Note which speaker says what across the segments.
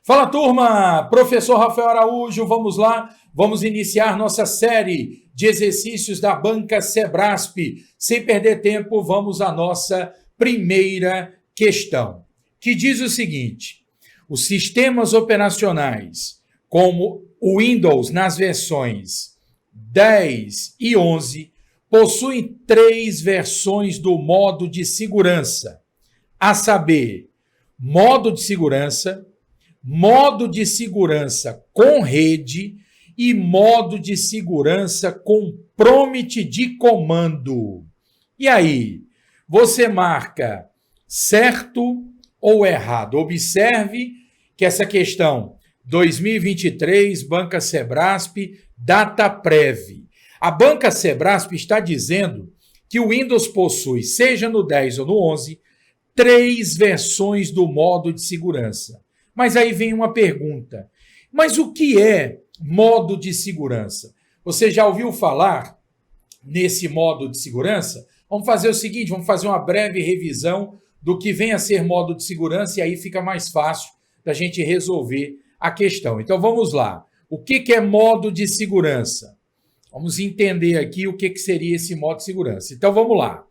Speaker 1: Fala, turma! Professor Rafael Araújo, vamos lá, vamos iniciar nossa série de exercícios da Banca Sebrasp. Sem perder tempo, vamos à nossa primeira questão, que diz o seguinte: os sistemas operacionais, como o Windows nas versões 10 e 11, possuem 3 versões do modo de segurança, a saber, modo de segurança com rede e modo de segurança com prompt de comando. E aí, você marca certo ou errado? Observe que essa questão 2023, Banca Sebrasp, data prévia. A Banca Sebrasp está dizendo que o Windows possui, seja no 10 ou no 11, 3 versões do modo de segurança. Mas aí vem uma pergunta: mas o que é modo de segurança? Você já ouviu falar nesse modo de segurança? Vamos fazer o seguinte, vamos fazer uma breve revisão do que vem a ser modo de segurança e aí fica mais fácil da gente resolver a questão. Então vamos lá. O que é modo de segurança? Vamos entender aqui o que seria esse modo de segurança. Então vamos lá.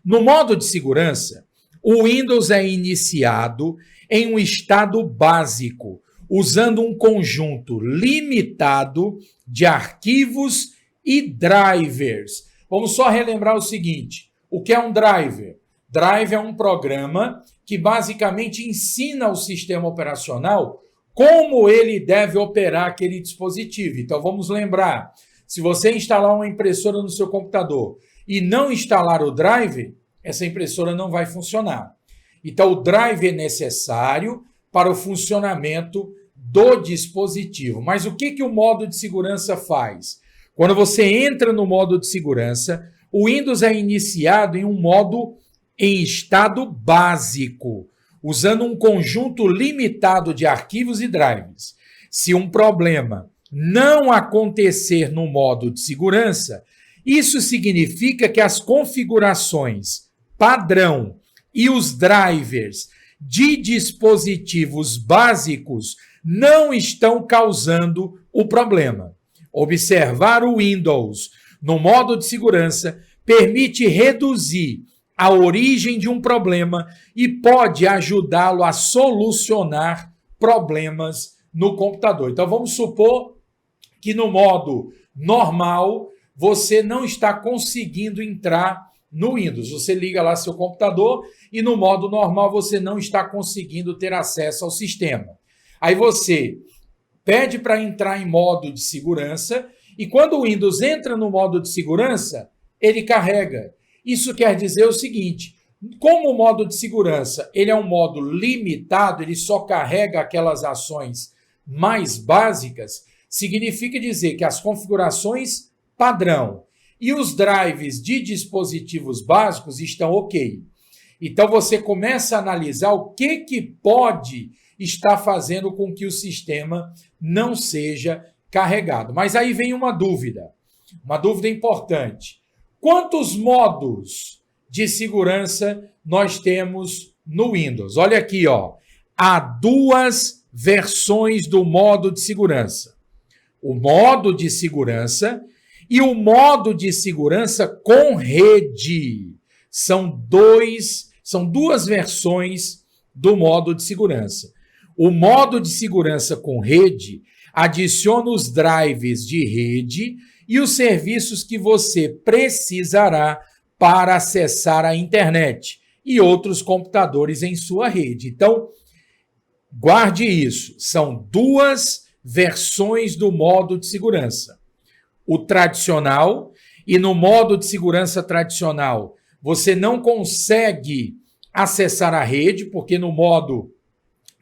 Speaker 1: No modo de segurança, o Windows é iniciado em um estado básico, usando um conjunto limitado de arquivos e drivers. Vamos só relembrar o seguinte: o que é um driver? Driver é um programa que basicamente ensina ao sistema operacional como ele deve operar aquele dispositivo. Então vamos lembrar, se você instalar uma impressora no seu computador e não instalar o driver, essa impressora não vai funcionar. Então, o drive é necessário para o funcionamento do dispositivo. Mas o que o modo de segurança faz? Quando você entra no modo de segurança, o Windows é iniciado em um modo em estado básico, usando um conjunto limitado de arquivos e drives. Se um problema não acontecer no modo de segurança, isso significa que as configurações padrão e os drivers de dispositivos básicos não estão causando o problema. Observar o Windows no modo de segurança permite reduzir a origem de um problema e pode ajudá-lo a solucionar problemas no computador. Então vamos supor que no modo normal você não está conseguindo entrar no Windows. Você liga lá seu computador e no modo normal você não está conseguindo ter acesso ao sistema. Aí você pede para entrar em modo de segurança e quando o Windows entra no modo de segurança, ele carrega. Isso quer dizer o seguinte: como o modo de segurança ele é um modo limitado, ele só carrega aquelas ações mais básicas, significa dizer que as configurações padrão e os drives de dispositivos básicos estão ok. Então você começa a analisar o que pode estar fazendo com que o sistema não seja carregado. Mas aí vem uma dúvida importante. Quantos modos de segurança nós temos no Windows? Olha aqui, ó. Há 2 versões do modo de segurança. O modo de segurança e o modo de segurança com rede. São duas versões do modo de segurança. O modo de segurança com rede adiciona os drives de rede e os serviços que você precisará para acessar a internet e outros computadores em sua rede. Então, guarde isso. São 2 versões do modo de segurança. O tradicional, e no modo de segurança tradicional você não consegue acessar a rede, porque no modo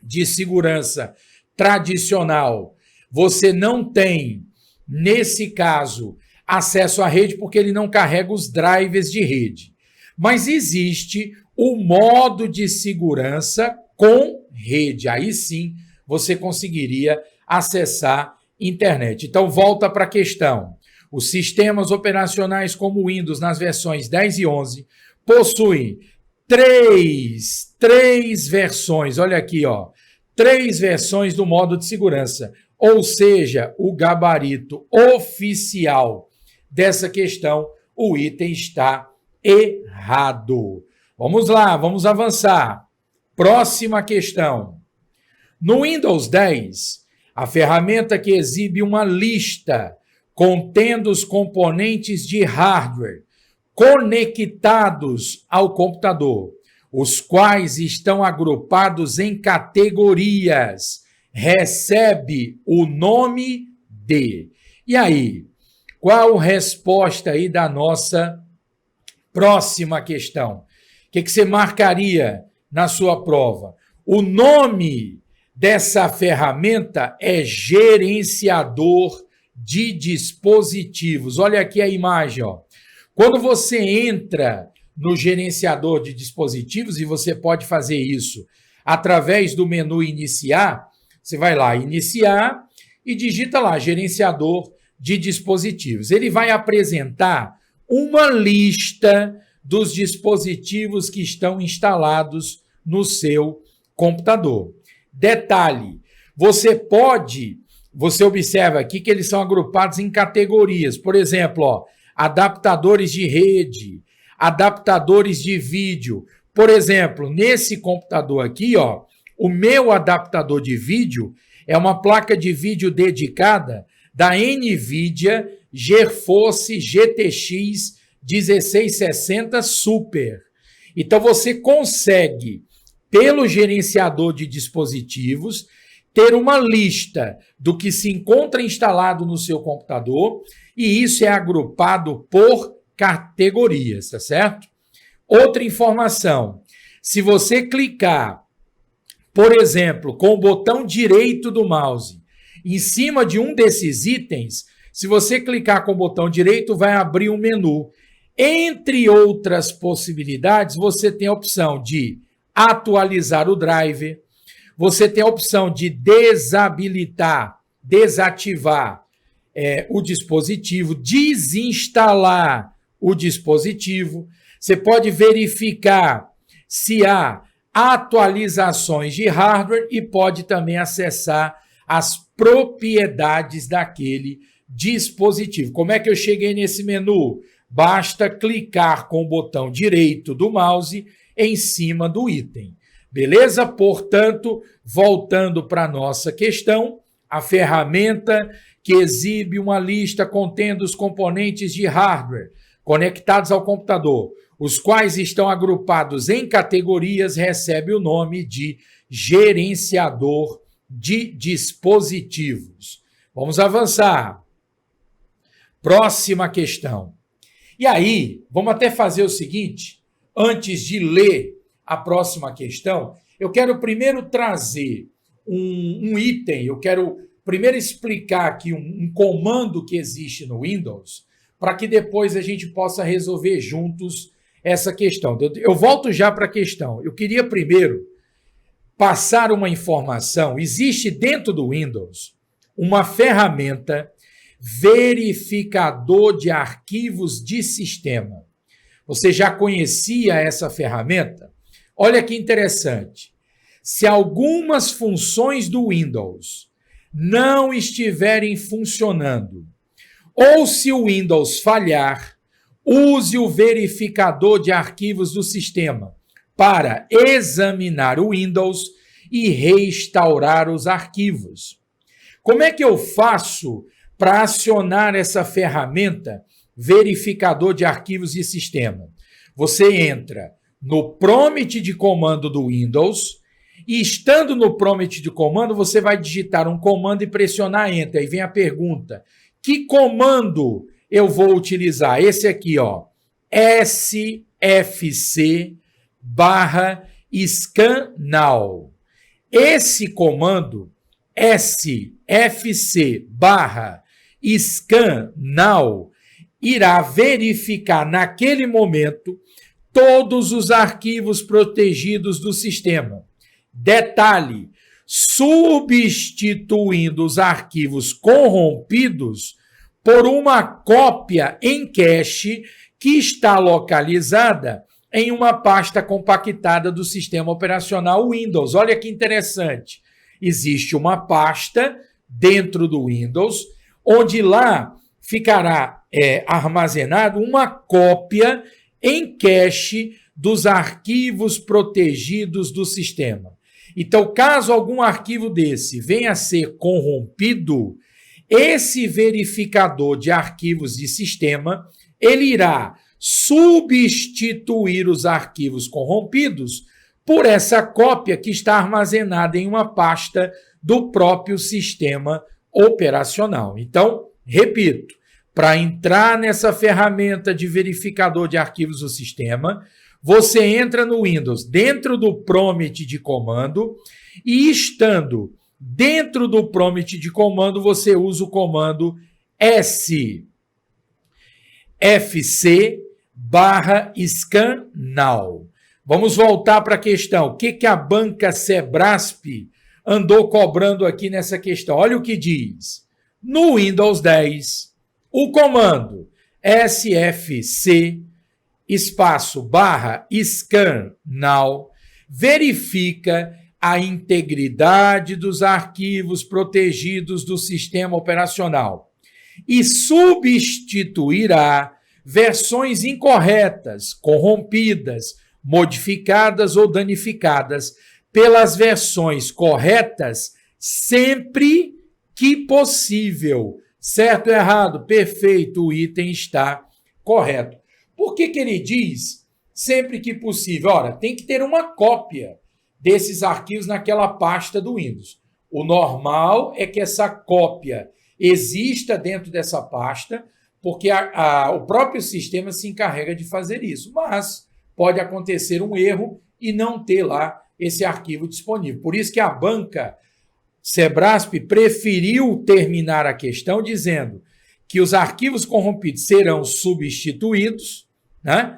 Speaker 1: de segurança tradicional você não tem, nesse caso, acesso à rede porque ele não carrega os drivers de rede. Mas existe o modo de segurança com rede. Aí sim você conseguiria acessar internet. Então, volta para a questão. Os sistemas operacionais como o Windows nas versões 10 e 11 possuem três versões. Olha aqui, ó. 3 versões do modo de segurança, ou seja, o gabarito oficial dessa questão, o item está errado. Vamos lá, vamos avançar. Próxima questão. No Windows 10, a ferramenta que exibe uma lista contendo os componentes de hardware conectados ao computador, os quais estão agrupados em categorias, recebe o nome de. E aí, qual a resposta aí da nossa próxima questão? O que você marcaria na sua prova? O nome dessa ferramenta é gerenciador de dispositivos. Olha aqui a imagem, ó. Quando você entra no gerenciador de dispositivos, e você pode fazer isso através do menu iniciar, você vai lá, iniciar, e digita lá, gerenciador de dispositivos. Ele vai apresentar uma lista dos dispositivos que estão instalados no seu computador. Detalhe, você observa aqui que eles são agrupados em categorias. Por exemplo, ó, adaptadores de rede, adaptadores de vídeo. Por exemplo, nesse computador aqui, ó, o meu adaptador de vídeo é uma placa de vídeo dedicada da NVIDIA GeForce GTX 1660 Super. Então, você consegue, pelo gerenciador de dispositivos, ter uma lista do que se encontra instalado no seu computador, e isso é agrupado por categorias, tá certo? Outra informação, se você clicar, por exemplo, com o botão direito do mouse, em cima de um desses itens, se você clicar com o botão direito, vai abrir um menu. Entre outras possibilidades, você tem a opção de atualizar o driver, você tem a opção de desativar o dispositivo, desinstalar o dispositivo. Você pode verificar se há atualizações de hardware e pode também acessar as propriedades daquele dispositivo. Como é que eu cheguei nesse menu? Basta clicar com o botão direito do mouse em cima do item. Beleza? Portanto, voltando para a nossa questão, a ferramenta que exibe uma lista contendo os componentes de hardware conectados ao computador, os quais estão agrupados em categorias, recebe o nome de gerenciador de dispositivos. Vamos avançar. Próxima questão. E aí, vamos até fazer o seguinte, antes de ler a próxima questão, eu quero primeiro trazer um item, eu quero primeiro explicar aqui um comando que existe no Windows, para que depois a gente possa resolver juntos essa questão. Eu volto já para a questão. Eu queria primeiro passar uma informação. Existe dentro do Windows uma ferramenta verificador de arquivos de sistema. Você já conhecia essa ferramenta? Olha que interessante. Se algumas funções do Windows não estiverem funcionando, ou se o Windows falhar, use o verificador de arquivos do sistema para examinar o Windows e restaurar os arquivos. Como é que eu faço para acionar essa ferramenta verificador de arquivos de sistema? Você entra no prompt de comando do Windows e, estando no prompt de comando, você vai digitar um comando e pressionar Enter. Aí vem a pergunta, que comando eu vou utilizar? Esse aqui, ó, sfc/scannow. Esse comando, sfc/scannow, irá verificar naquele momento todos os arquivos protegidos do sistema. Detalhe, substituindo os arquivos corrompidos por uma cópia em cache que está localizada em uma pasta compactada do sistema operacional Windows. Olha que interessante. existe uma pasta dentro do Windows, onde lá ficará armazenado uma cópia em cache dos arquivos protegidos do sistema. Então, caso algum arquivo desse venha a ser corrompido, esse verificador de arquivos de sistema, ele irá substituir os arquivos corrompidos por essa cópia que está armazenada em uma pasta do próprio sistema operacional. Então, repito, para entrar nessa ferramenta de verificador de arquivos do sistema, você entra no Windows dentro do prompt de comando e, estando dentro do prompt de comando, você usa o comando sfc/scan now. Vamos voltar para a questão. O que a banca Sebrasp andou cobrando aqui nessa questão? Olha o que diz. No Windows 10, o comando sfc/scan now verifica a integridade dos arquivos protegidos do sistema operacional e substituirá versões incorretas, corrompidas, modificadas ou danificadas pelas versões corretas sempre que possível. Certo ou errado? Perfeito, o item está correto. Por que ele diz sempre que possível? Ora, tem que ter uma cópia desses arquivos naquela pasta do Windows. O normal é que essa cópia exista dentro dessa pasta, porque o próprio sistema se encarrega de fazer isso. Mas pode acontecer um erro e não ter lá esse arquivo disponível. Por isso que a banca Sebrasp preferiu terminar a questão dizendo que os arquivos corrompidos serão substituídos, né,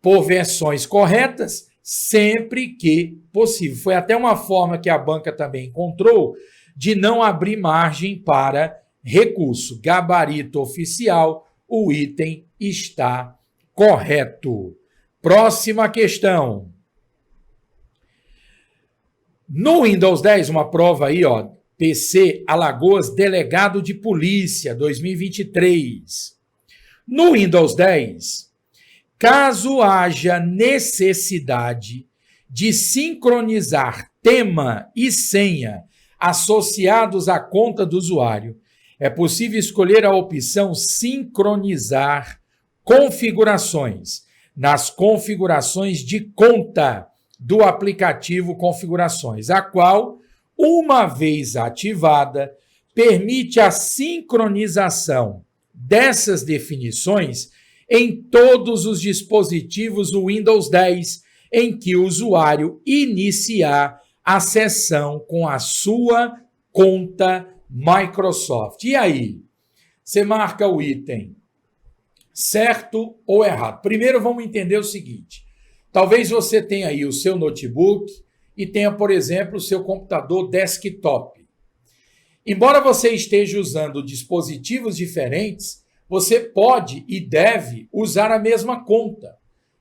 Speaker 1: por versões corretas sempre que possível. Foi até uma forma que a banca também encontrou de não abrir margem para recurso. Gabarito oficial, o item está correto. Próxima questão. No Windows 10, uma prova aí, ó, PC Alagoas, Delegado de Polícia, 2023. No Windows 10, caso haja necessidade de sincronizar tema e senha associados à conta do usuário, é possível escolher a opção Sincronizar configurações nas configurações de conta do aplicativo Configurações, a qual, uma vez ativada, permite a sincronização dessas definições em todos os dispositivos do Windows 10 em que o usuário iniciar a sessão com a sua conta Microsoft. E aí? Você marca o item certo ou errado? Primeiro vamos entender o seguinte. Talvez você tenha aí o seu notebook e tenha, por exemplo, o seu computador desktop. Embora você esteja usando dispositivos diferentes, você pode e deve usar a mesma conta.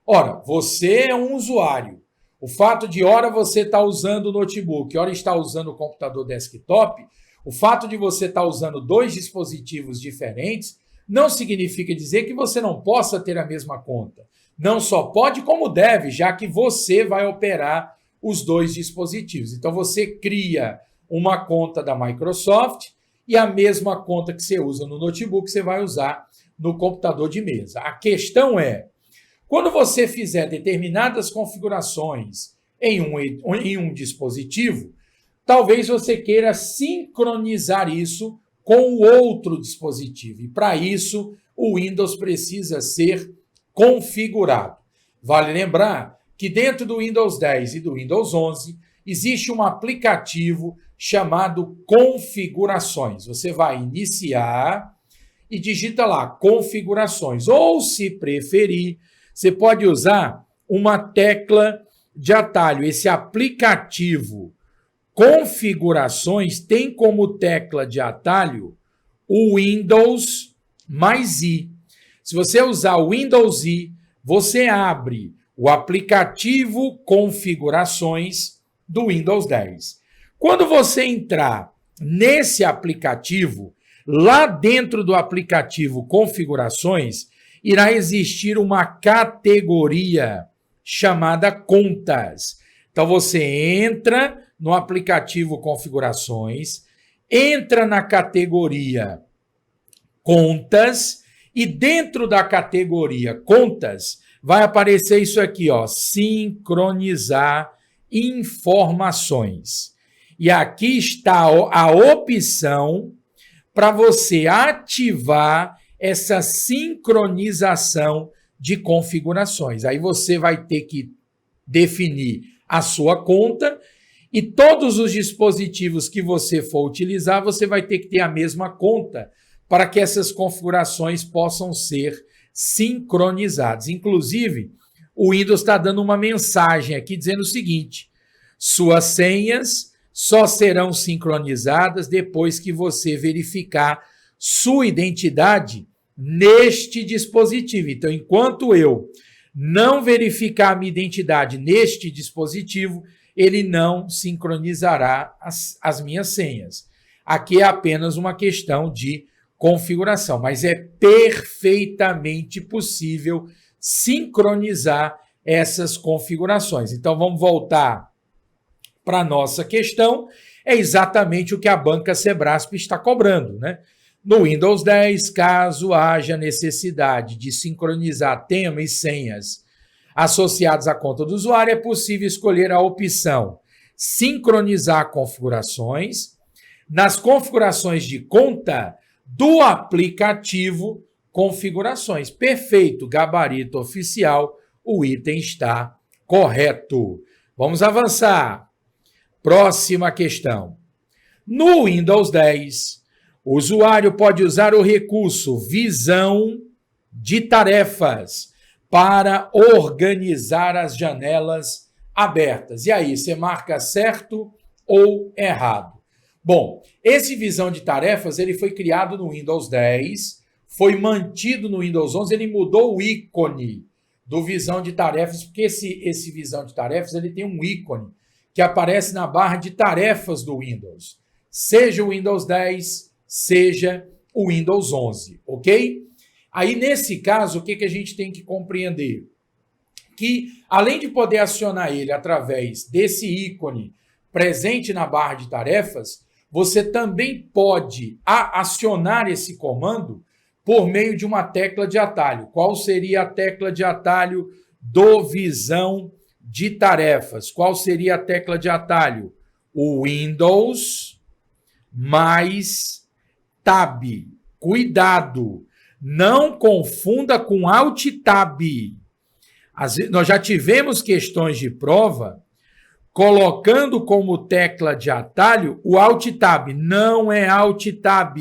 Speaker 1: Ora, você é um usuário. O fato de, ora, você está usando o notebook, ora está usando o computador desktop, o fato de você estar usando dois dispositivos diferentes não significa dizer que você não possa ter a mesma conta. Não só pode, como deve, já que você vai operar os dois dispositivos. Então, você cria uma conta da Microsoft e a mesma conta que você usa no notebook, você vai usar no computador de mesa. A questão é, quando você fizer determinadas configurações em um dispositivo, talvez você queira sincronizar isso com o outro dispositivo. E, para isso, o Windows precisa ser configurado. Vale lembrar que dentro do Windows 10 e do Windows 11 existe um aplicativo chamado Configurações. Você vai iniciar e digita lá Configurações. Ou, se preferir, você pode usar uma tecla de atalho. Esse aplicativo Configurações tem como tecla de atalho o Windows mais I. Se você usar o Windows I, você abre o aplicativo Configurações do Windows 10. Quando você entrar nesse aplicativo, lá dentro do aplicativo Configurações, irá existir uma categoria chamada Contas. Então, você entra no aplicativo Configurações, entra na categoria Contas e dentro da categoria Contas vai aparecer isso aqui, ó, sincronizar informações. E aqui está a opção para você ativar essa sincronização de configurações. Aí você vai ter que definir a sua conta e todos os dispositivos que você for utilizar, você vai ter que ter a mesma conta para que essas configurações possam ser sincronizadas. Inclusive, o Windows está dando uma mensagem aqui dizendo o seguinte: suas senhas só serão sincronizadas depois que você verificar sua identidade neste dispositivo. Então, enquanto eu não verificar a minha identidade neste dispositivo, ele não sincronizará as minhas senhas. Aqui é apenas uma questão de configuração, mas é perfeitamente possível sincronizar essas configurações. Então, vamos voltar para a nossa questão. É exatamente o que a banca Sebrasp está cobrando, né? No Windows 10, caso haja necessidade de sincronizar tema e senhas associados à conta do usuário, é possível escolher a opção sincronizar configurações. Nas configurações de conta do aplicativo configurações. Perfeito, gabarito oficial, o item está correto. Vamos avançar. Próxima questão. No Windows 10, o usuário pode usar o recurso visão de tarefas para organizar as janelas abertas. E aí, você marca certo ou errado? Bom, esse visão de tarefas ele foi criado no Windows 10, foi mantido no Windows 11, ele mudou o ícone do visão de tarefas, porque esse visão de tarefas ele tem um ícone que aparece na barra de tarefas do Windows, seja o Windows 10, seja o Windows 11, ok? Aí, nesse caso, o que a gente tem que compreender? Que, além de poder acionar ele através desse ícone presente na barra de tarefas, você também pode acionar esse comando por meio de uma tecla de atalho. Qual seria a tecla de atalho do visão de tarefas? Qual seria a tecla de atalho? O Windows mais Tab. Cuidado, não confunda com Alt Tab. Nós já tivemos questões de prova colocando como tecla de atalho o Alt Tab. Não é Alt Tab,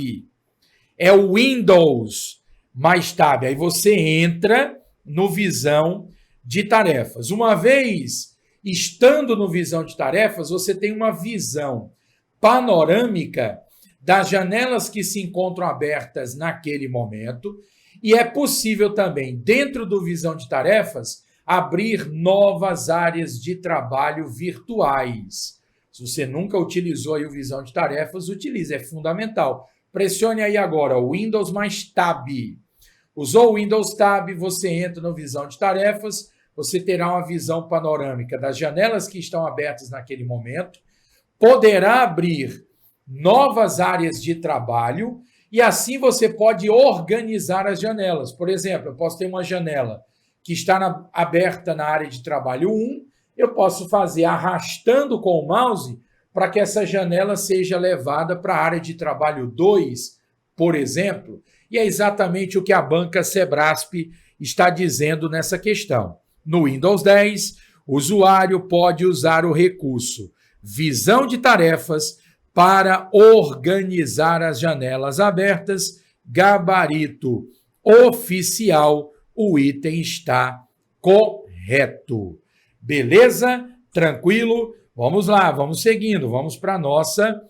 Speaker 1: é o Windows mais Tab. Aí você entra no visão de tarefas. Uma vez estando no visão de tarefas, você tem uma visão panorâmica das janelas que se encontram abertas naquele momento e é possível também, dentro do visão de tarefas, abrir novas áreas de trabalho virtuais. Se você nunca utilizou aí o visão de tarefas, utilize, é fundamental. Pressione aí agora o Windows mais Tab. Usou o Windows Tab, você entra no visão de tarefas, você terá uma visão panorâmica das janelas que estão abertas naquele momento, poderá abrir novas áreas de trabalho e assim você pode organizar as janelas. Por exemplo, eu posso ter uma janela que está aberta na área de trabalho 1, eu posso fazer arrastando com o mouse para que essa janela seja levada para a área de trabalho 2, por exemplo. E é exatamente o que a banca Sebrasp está dizendo nessa questão. No Windows 10, o usuário pode usar o recurso visão de tarefas para organizar as janelas abertas, gabarito oficial, o item está correto. Beleza? Tranquilo? Vamos lá, vamos seguindo, vamos para a nossa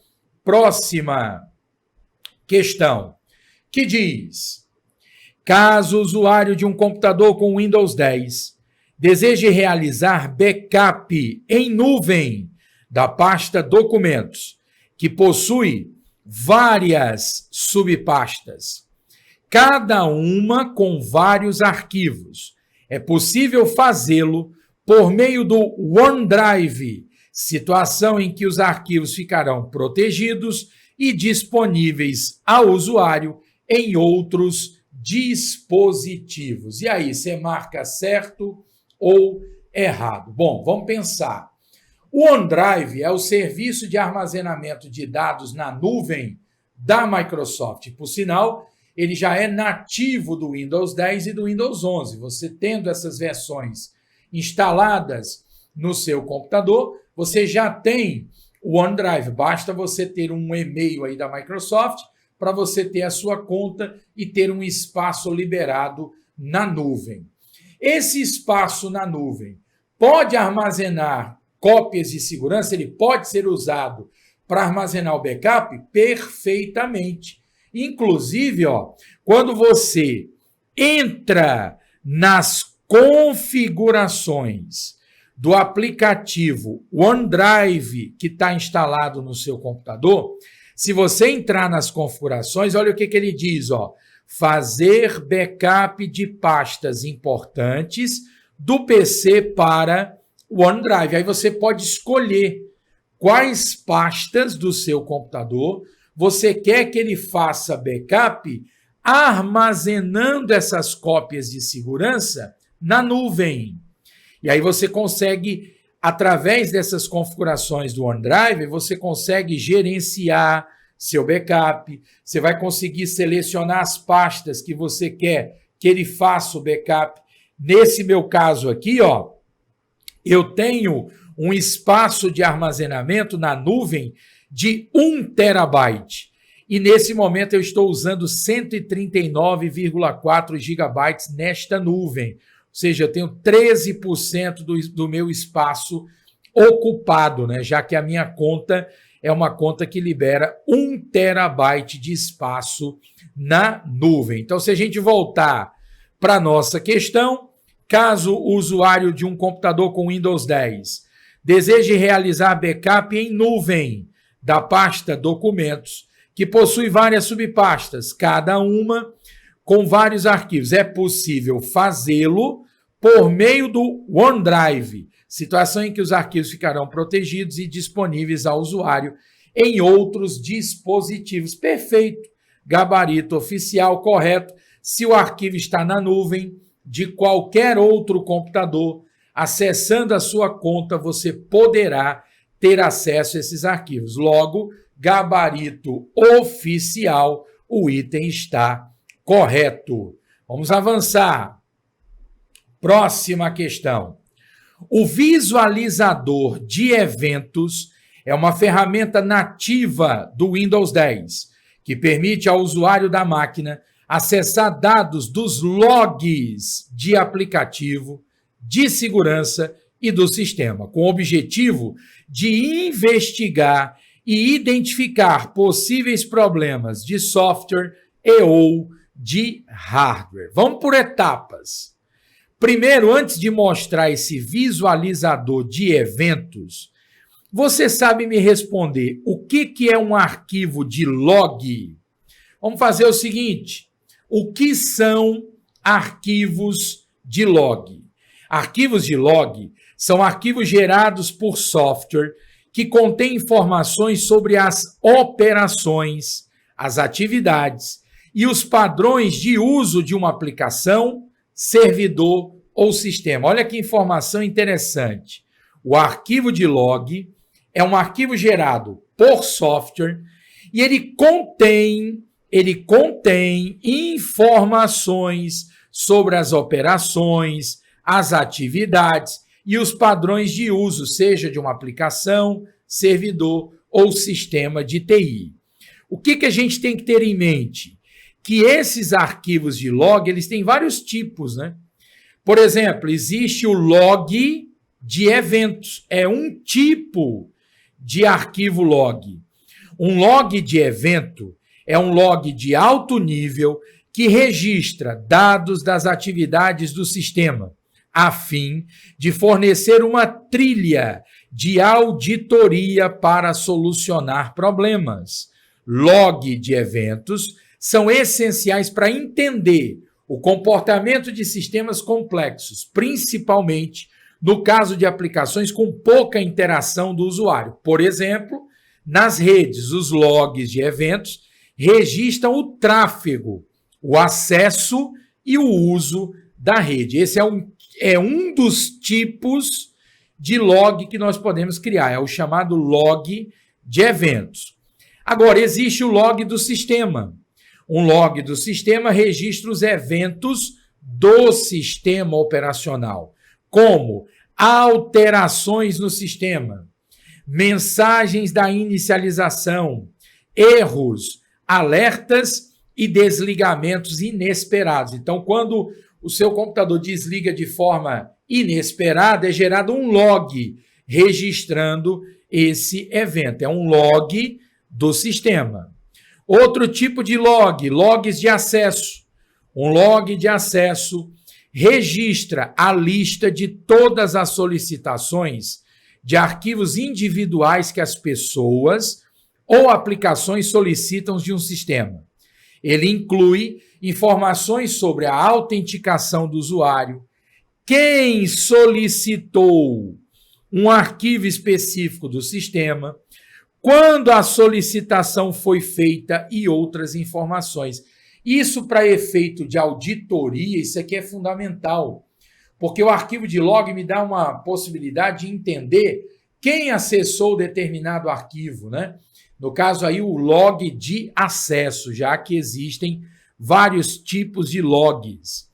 Speaker 1: próxima questão, que diz: caso o usuário de um computador com Windows 10 deseje realizar backup em nuvem da pasta documentos que possui várias subpastas, cada uma com vários arquivos. É possível fazê-lo por meio do OneDrive, situação em que os arquivos ficarão protegidos e disponíveis ao usuário em outros dispositivos. E aí, você marca certo ou errado? Bom, vamos pensar. O OneDrive é o serviço de armazenamento de dados na nuvem da Microsoft. Por sinal, ele já é nativo do Windows 10 e do Windows 11. Você tendo essas versões instaladas no seu computador, você já tem o OneDrive. Basta você ter um e-mail aí da Microsoft para você ter a sua conta e ter um espaço liberado na nuvem. Esse espaço na nuvem pode armazenar cópias de segurança, ele pode ser usado para armazenar o backup perfeitamente. Inclusive, quando você entra nas configurações do aplicativo OneDrive que está instalado no seu computador, se você entrar nas configurações, olha o que ele diz, fazer backup de pastas importantes do PC para o OneDrive. Aí você pode escolher quais pastas do seu computador você quer que ele faça backup, armazenando essas cópias de segurança na nuvem. E aí você consegue, através dessas configurações do OneDrive, você consegue gerenciar seu backup, você vai conseguir selecionar as pastas que você quer que ele faça o backup. Nesse meu caso aqui, eu tenho um espaço de armazenamento na nuvem de 1 terabyte. E nesse momento eu estou usando 139,4 gigabytes nesta nuvem. Ou seja, eu tenho 13% do meu espaço ocupado, né? Já que a minha conta é uma conta que libera 1 terabyte de espaço na nuvem. Então, se a gente voltar para a nossa questão, caso o usuário de um computador com Windows 10 deseje realizar backup em nuvem da pasta Documentos, que possui várias subpastas, cada uma com vários arquivos, é possível fazê-lo por meio do OneDrive, situação em que os arquivos ficarão protegidos e disponíveis ao usuário em outros dispositivos. Perfeito, gabarito oficial correto. Se o arquivo está na nuvem de qualquer outro computador, acessando a sua conta, você poderá ter acesso a esses arquivos. Logo, gabarito oficial, o item está correto. Vamos avançar. Próxima questão. O visualizador de eventos é uma ferramenta nativa do Windows 10, que permite ao usuário da máquina acessar dados dos logs de aplicativo, de segurança e do sistema, com o objetivo de investigar e identificar possíveis problemas de software e ou de hardware. Vamos por etapas. Primeiro, antes de mostrar esse visualizador de eventos, você sabe me responder o que é um arquivo de log? Vamos fazer o seguinte, o que são arquivos de log? Arquivos de log são arquivos gerados por software que contém informações sobre as operações, as atividades e os padrões de uso de uma aplicação, servidor ou sistema. Olha que informação interessante. O arquivo de log é um arquivo gerado por software e ele contém informações sobre as operações, as atividades e os padrões de uso, seja de uma aplicação, servidor ou sistema de TI. O que a gente tem que ter em mente? Que esses arquivos de log, eles têm vários tipos, né? Por exemplo, existe o log de eventos, é um tipo de arquivo log. Um log de evento é um log de alto nível que registra dados das atividades do sistema, a fim de fornecer uma trilha de auditoria para solucionar problemas. Log de eventos são essenciais para entender o comportamento de sistemas complexos, principalmente no caso de aplicações com pouca interação do usuário. Por exemplo, nas redes, os logs de eventos registram o tráfego, o acesso e o uso da rede. Esse é um dos tipos de log que nós podemos criar, é o chamado log de eventos. Agora, existe o log do sistema. Um log do sistema registra os eventos do sistema operacional, como alterações no sistema, mensagens da inicialização, erros, alertas e desligamentos inesperados. Então, quando o seu computador desliga de forma inesperada, é gerado um log registrando esse evento. É um log do sistema. Outro tipo de log, logs de acesso. Um log de acesso registra a lista de todas as solicitações de arquivos individuais que as pessoas ou aplicações solicitam de um sistema. Ele inclui informações sobre a autenticação do usuário, quem solicitou um arquivo específico do sistema, quando a solicitação foi feita e outras informações. Isso para efeito de auditoria, isso aqui é fundamental, porque o arquivo de log me dá uma possibilidade de entender quem acessou determinado arquivo, né? No caso aí, o log de acesso, já que existem vários tipos de logs.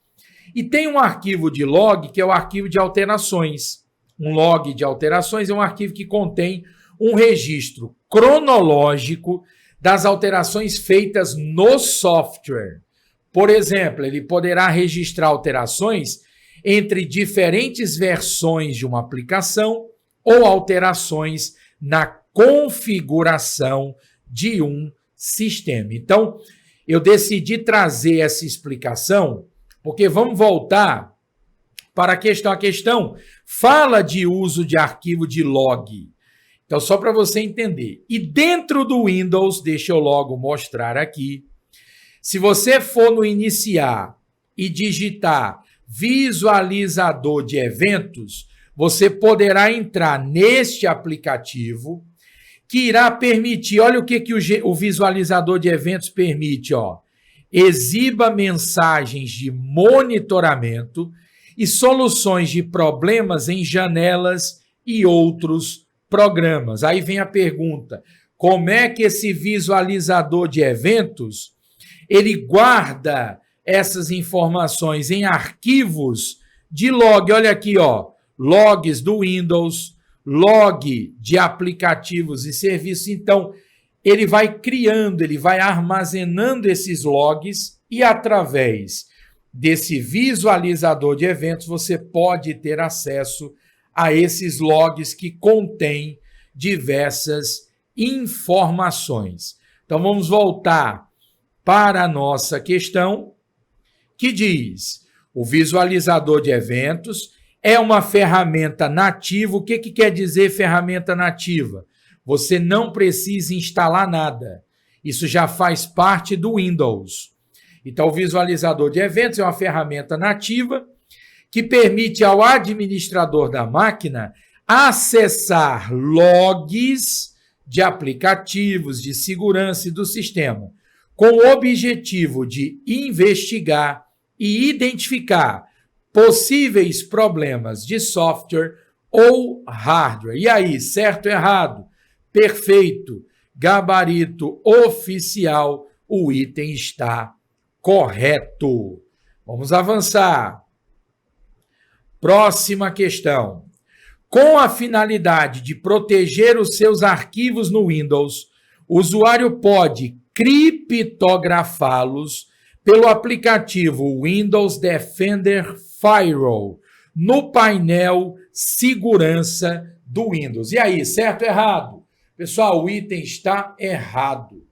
Speaker 1: E tem um arquivo de log que é o arquivo de alterações. Um log de alterações é um arquivo que contém um registro cronológico das alterações feitas no software. Por exemplo, ele poderá registrar alterações entre diferentes versões de uma aplicação ou alterações na configuração de um sistema. Então, eu decidi trazer essa explicação porque vamos voltar para a questão. A questão fala de uso de arquivo de log. Então, só para você entender. E dentro do Windows, deixa eu logo mostrar aqui. Se você for no iniciar e digitar visualizador de eventos, você poderá entrar neste aplicativo que irá permitir, olha o que o visualizador de eventos permite, ó. Exiba mensagens de monitoramento e soluções de problemas em janelas e outros programas. Aí vem a pergunta, como é que esse visualizador de eventos, ele guarda essas informações em arquivos de log? Olha aqui, ó, logs do Windows, log de aplicativos e serviços. Então, ele vai criando, ele vai armazenando esses logs e através desse visualizador de eventos você pode ter acesso a esses logs que contêm diversas informações. Então vamos voltar para a nossa questão que diz: o visualizador de eventos é uma ferramenta nativa. O que quer dizer ferramenta nativa? Você não precisa instalar nada. Isso já faz parte do Windows. Então, o visualizador de eventos é uma ferramenta nativa que permite ao administrador da máquina acessar logs de aplicativos de segurança e do sistema, com o objetivo de investigar e identificar possíveis problemas de software ou hardware. E aí, certo ou errado? Perfeito, gabarito oficial, o item está correto. Vamos avançar. Próxima questão. Com a finalidade de proteger os seus arquivos no Windows, o usuário pode criptografá-los pelo aplicativo Windows Defender Firewall no painel Segurança do Windows. E aí, certo ou errado? Pessoal, o item está errado.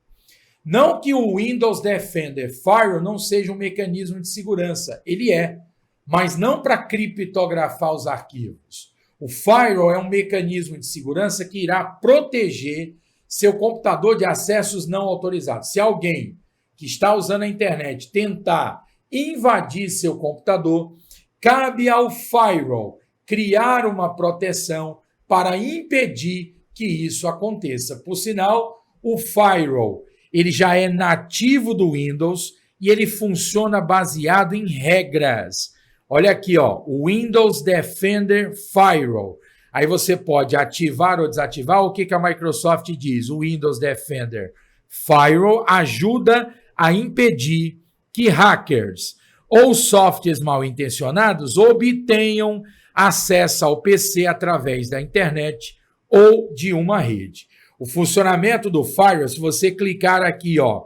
Speaker 1: Não que o Windows Defender Firewall não seja um mecanismo de segurança. Ele é, mas não para criptografar os arquivos. O firewall é um mecanismo de segurança que irá proteger seu computador de acessos não autorizados. Se alguém que está usando a internet tentar invadir seu computador, cabe ao firewall criar uma proteção para impedir que isso aconteça. Por sinal, o firewall ele já é nativo do Windows e ele funciona baseado em regras. Olha aqui, ó, o Windows Defender Firewall. Aí você pode ativar ou desativar. O que a Microsoft diz? O Windows Defender Firewall ajuda a impedir que hackers ou softwares mal intencionados obtenham acesso ao PC através da internet ou de uma rede. O funcionamento do firewall, se você clicar aqui, ó,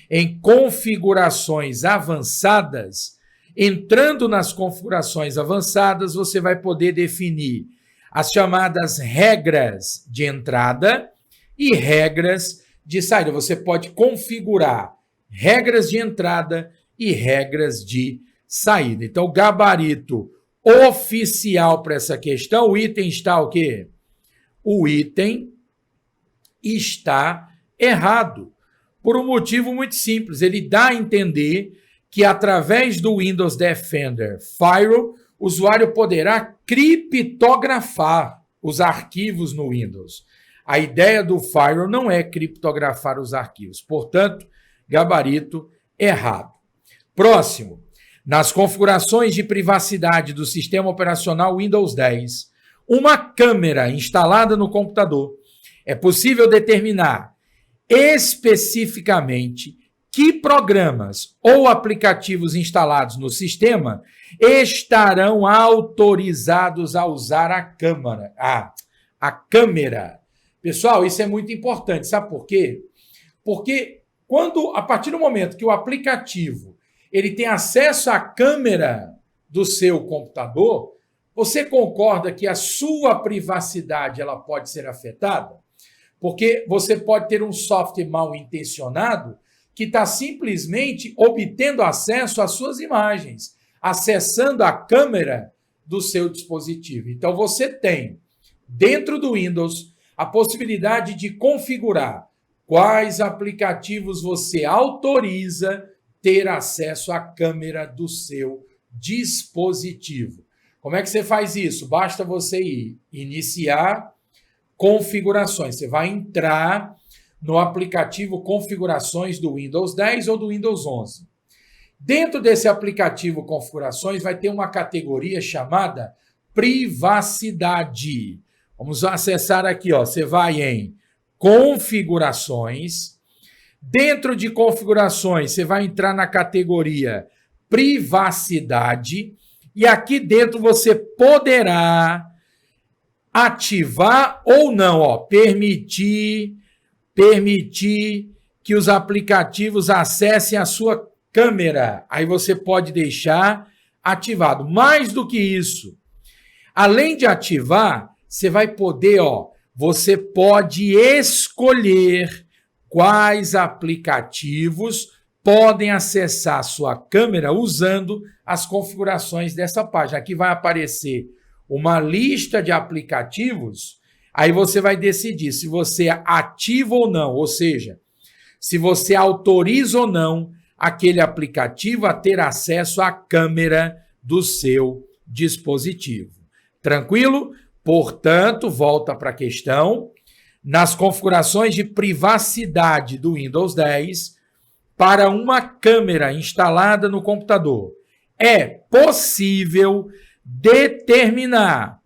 Speaker 1: em configurações avançadas, entrando nas configurações avançadas, você vai poder definir as chamadas regras de entrada e regras de saída. Você pode configurar regras de entrada e regras de saída. Então, o gabarito oficial para essa questão, o item está o quê? O item está errado. Por um motivo muito simples. Ele dá a entender que através do Windows Defender Firewall, o usuário poderá criptografar os arquivos no Windows. A ideia do Firewall não é criptografar os arquivos. Portanto, gabarito errado. Próximo. Nas configurações de privacidade do sistema operacional Windows 10, uma câmera instalada no computador, é possível determinar especificamente que programas ou aplicativos instalados no sistema estarão autorizados a usar a câmera. Pessoal, isso é muito importante. Sabe por quê? Porque a partir do momento que o aplicativo ele tem acesso à câmera do seu computador, você concorda que a sua privacidade ela pode ser afetada? Porque você pode ter um software mal intencionado que está simplesmente obtendo acesso às suas imagens, acessando a câmera do seu dispositivo. Então, você tem, dentro do Windows, a possibilidade de configurar quais aplicativos você autoriza ter acesso à câmera do seu dispositivo. Como é que você faz isso? Basta você ir iniciar configurações. Você vai entrar no aplicativo configurações do Windows 10 ou do Windows 11. Dentro desse aplicativo configurações vai ter uma categoria chamada privacidade. Vamos acessar aqui, ó. Você vai em configurações. Dentro de configurações, você vai entrar na categoria privacidade e aqui dentro você poderá ativar ou não, ó, permitir que os aplicativos acessem a sua câmera. Aí você pode deixar ativado. Mais do que isso, além de ativar, você vai poder, ó, você pode escolher quais aplicativos podem acessar a sua câmera usando as configurações dessa página. Aqui vai aparecer uma lista de aplicativos, aí você vai decidir se você ativa ou não, ou seja, se você autoriza ou não aquele aplicativo a ter acesso à câmera do seu dispositivo. Tranquilo? Portanto, volta para a questão. Nas configurações de privacidade do Windows 10, para uma câmera instalada no computador, é possível determinar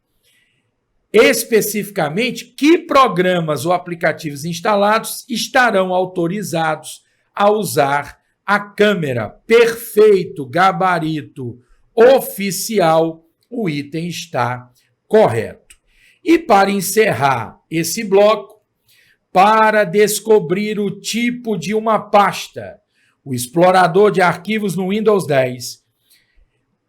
Speaker 1: especificamente que programas ou aplicativos instalados estarão autorizados a usar a câmera. Perfeito, gabarito oficial, o item está correto. E para encerrar esse bloco, para descobrir o tipo de uma pasta, o explorador de arquivos no Windows 10,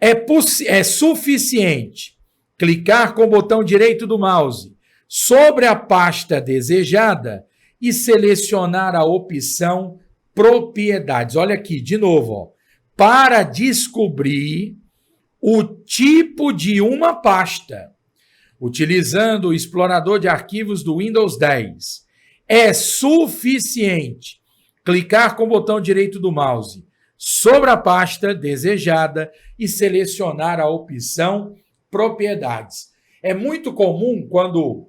Speaker 1: é suficiente clicar com o botão direito do mouse sobre a pasta desejada e selecionar a opção Propriedades. Olha aqui, de novo, ó, para descobrir o tipo de uma pasta, utilizando o explorador de arquivos do Windows 10, é suficiente clicar com o botão direito do mouse sobre a pasta desejada e selecionar a opção Propriedades. É muito comum quando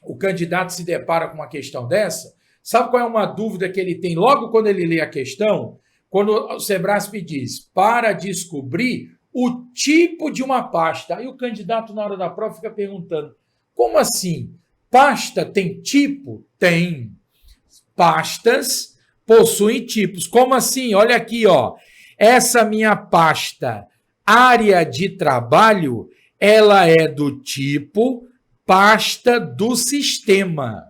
Speaker 1: o candidato se depara com uma questão dessa, sabe qual é uma dúvida que ele tem logo quando ele lê a questão? Quando o Sebrasp diz, para descobrir o tipo de uma pasta. Aí o candidato, na hora da prova, fica perguntando, como assim? Pasta tem tipo? Tem. Pastas possuem tipos. Como assim? Olha aqui, ó. Essa minha pasta, área de trabalho, ela é do tipo pasta do sistema.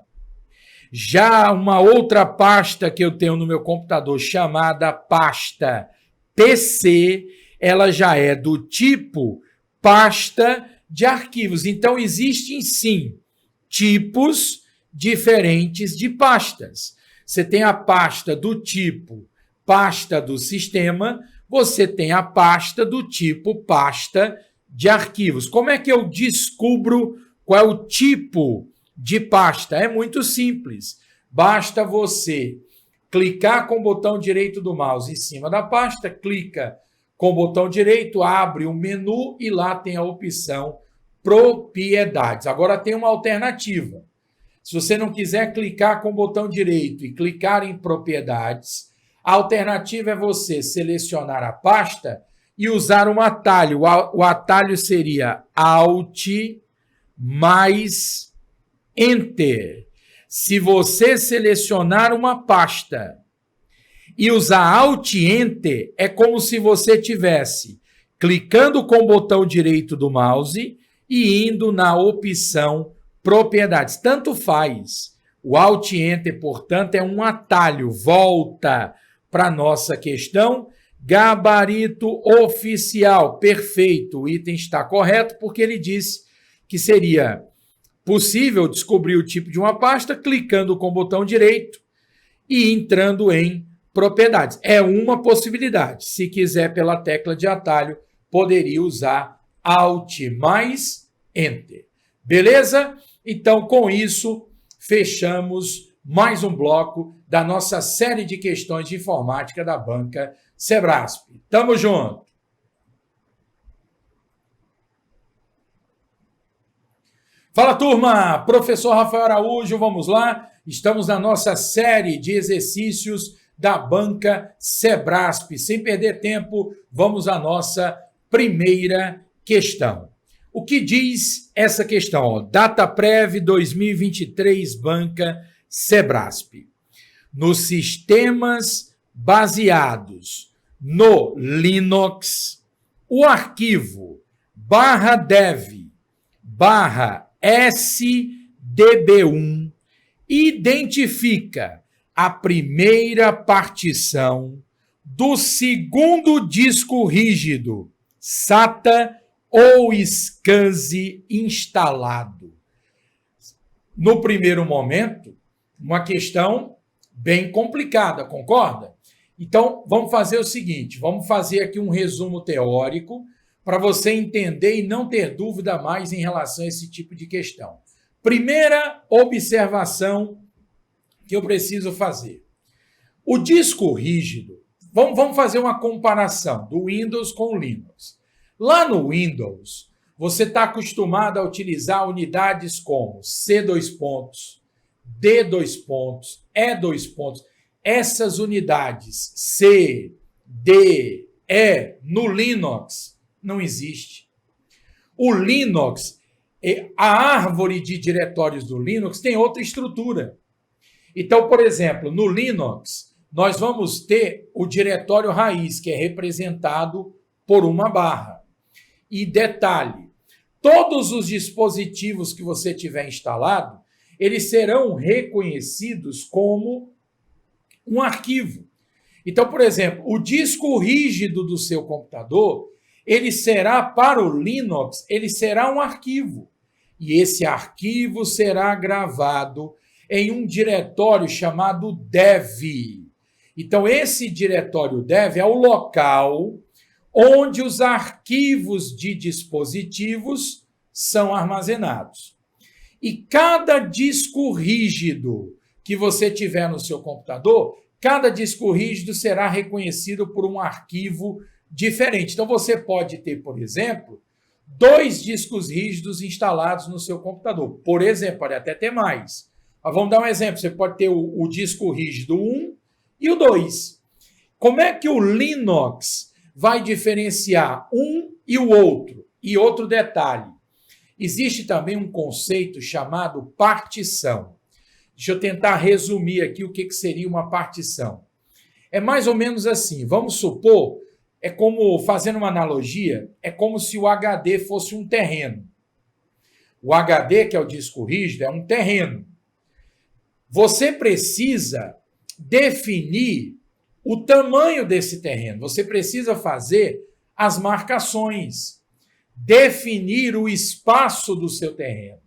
Speaker 1: Já uma outra pasta que eu tenho no meu computador, chamada pasta PC, ela já é do tipo pasta de arquivos. Então, existem, sim, tipos diferentes de pastas. Você tem a pasta do tipo pasta do sistema, você tem a pasta do tipo pasta de arquivos. Como é que eu descubro qual é o tipo de pasta? É muito simples. Basta você clicar com o botão direito do mouse em cima da pasta, clica com o botão direito, abre um menu e lá tem a opção Propriedades. Agora tem uma alternativa. Se você não quiser clicar com o botão direito e clicar em Propriedades, a alternativa é você selecionar a pasta e usar um atalho. O atalho seria Alt mais Enter. Se você selecionar uma pasta e usar Alt Enter, é como se você estivesse clicando com o botão direito do mouse e indo na opção Propriedades. Tanto faz. O Alt Enter, portanto, é um atalho. Volta para a nossa questão. Gabarito oficial. Perfeito. O item está correto porque ele disse que seria possível descobrir o tipo de uma pasta clicando com o botão direito e entrando em Propriedades. É uma possibilidade. Se quiser pela tecla de atalho, poderia usar Alt mais Enter. Beleza? Então, com isso, fechamos mais um bloco da nossa série de questões de informática da banca Sebrasp. Tamo junto! Fala, turma! Professor Rafael Araújo, vamos lá? Estamos na nossa série de exercícios da banca Sebrasp. Sem perder tempo, vamos à nossa primeira questão. O que diz essa questão? Dataprev 2023, banca Sebrasp. Nos sistemas baseados no Linux, o arquivo /dev/sdb1 identifica a primeira partição do segundo disco rígido SATA ou SCSI instalado. No primeiro momento, uma questão bem complicada, concorda? Então, vamos fazer o seguinte, vamos fazer aqui um resumo teórico para você entender e não ter dúvida mais em relação a esse tipo de questão. Primeira observação que eu preciso fazer. O disco rígido, vamos fazer uma comparação do Windows com o Linux. Lá no Windows, você está acostumado a utilizar unidades como C2 pontos, D2 pontos, E2 pontos. Essas unidades C, D, E, no Linux, não existe. O Linux, a árvore de diretórios do Linux tem outra estrutura. Então, por exemplo, no Linux, nós vamos ter o diretório raiz, que é representado por uma barra. E detalhe, todos os dispositivos que você tiver instalado, eles serão reconhecidos como um arquivo. Então, por exemplo, o disco rígido do seu computador, ele será, para o Linux, ele será um arquivo. E esse arquivo será gravado em um diretório chamado dev. Então, esse diretório dev é o local onde os arquivos de dispositivos são armazenados. E cada disco rígido que você tiver no seu computador, cada disco rígido será reconhecido por um arquivo diferente. Então, você pode ter, por exemplo, 2 discos rígidos instalados no seu computador. Por exemplo, pode até ter mais. Mas vamos dar um exemplo. Você pode ter o disco rígido 1 e o 2. Como é que o Linux vai diferenciar um e o outro? E outro detalhe, existe também um conceito chamado partição. Deixa eu tentar resumir aqui o que seria uma partição. É mais ou menos assim, vamos supor, é como, fazendo uma analogia, é como se o HD fosse um terreno. O HD, que é o disco rígido, é um terreno. Você precisa definir o tamanho desse terreno, você precisa fazer as marcações, definir o espaço do seu terreno.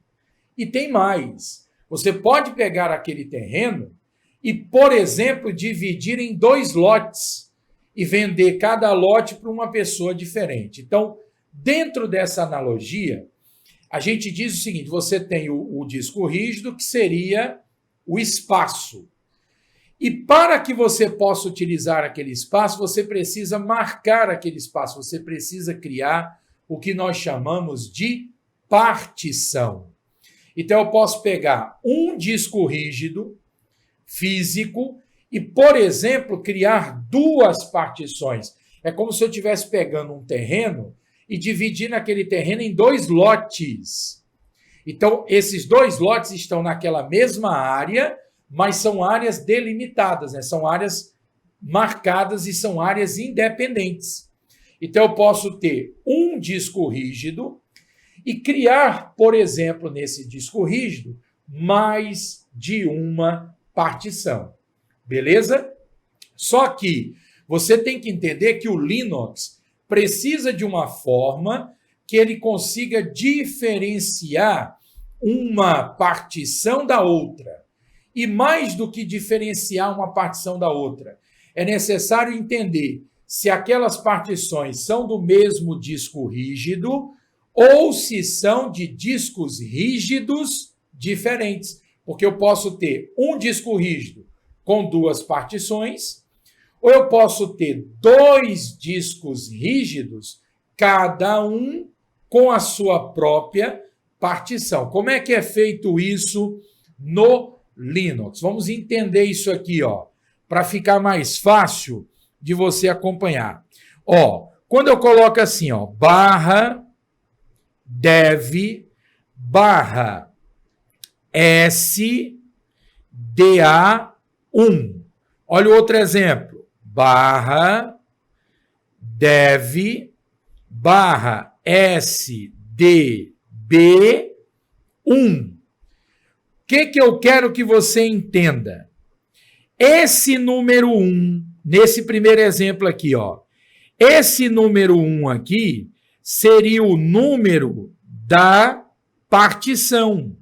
Speaker 1: E tem mais, você pode pegar aquele terreno e, por exemplo, dividir em 2 lotes e vender cada lote para uma pessoa diferente. Então, dentro dessa analogia, a gente diz o seguinte, você tem o disco rígido, que seria o espaço. E para que você possa utilizar aquele espaço, você precisa marcar aquele espaço, você precisa criar o que nós chamamos de partição. Então, eu posso pegar um disco rígido, físico, e, por exemplo, criar 2 partições. É como se eu estivesse pegando um terreno e dividindo aquele terreno em 2 lotes. Então, esses 2 lotes estão naquela mesma área, mas são áreas delimitadas, né? São áreas marcadas e são áreas independentes. Então, eu posso ter um disco rígido e criar, por exemplo, nesse disco rígido, mais de uma partição. Beleza? Só que você tem que entender que o Linux precisa de uma forma que ele consiga diferenciar uma partição da outra. E mais do que diferenciar uma partição da outra, é necessário entender se aquelas partições são do mesmo disco rígido ou se são de discos rígidos diferentes. Porque eu posso ter um disco rígido com 2 partições, ou eu posso ter 2 discos rígidos, cada um com a sua própria partição. Como é que é feito isso no Linux? Vamos entender isso aqui, ó, para ficar mais fácil de você acompanhar. Ó, quando eu coloco assim, ó, /dev /sda1. Olha o outro exemplo. /dev /sdb1. O que eu quero que você entenda? Esse número 1, nesse primeiro exemplo aqui, ó, esse número 1 aqui seria o número da partição.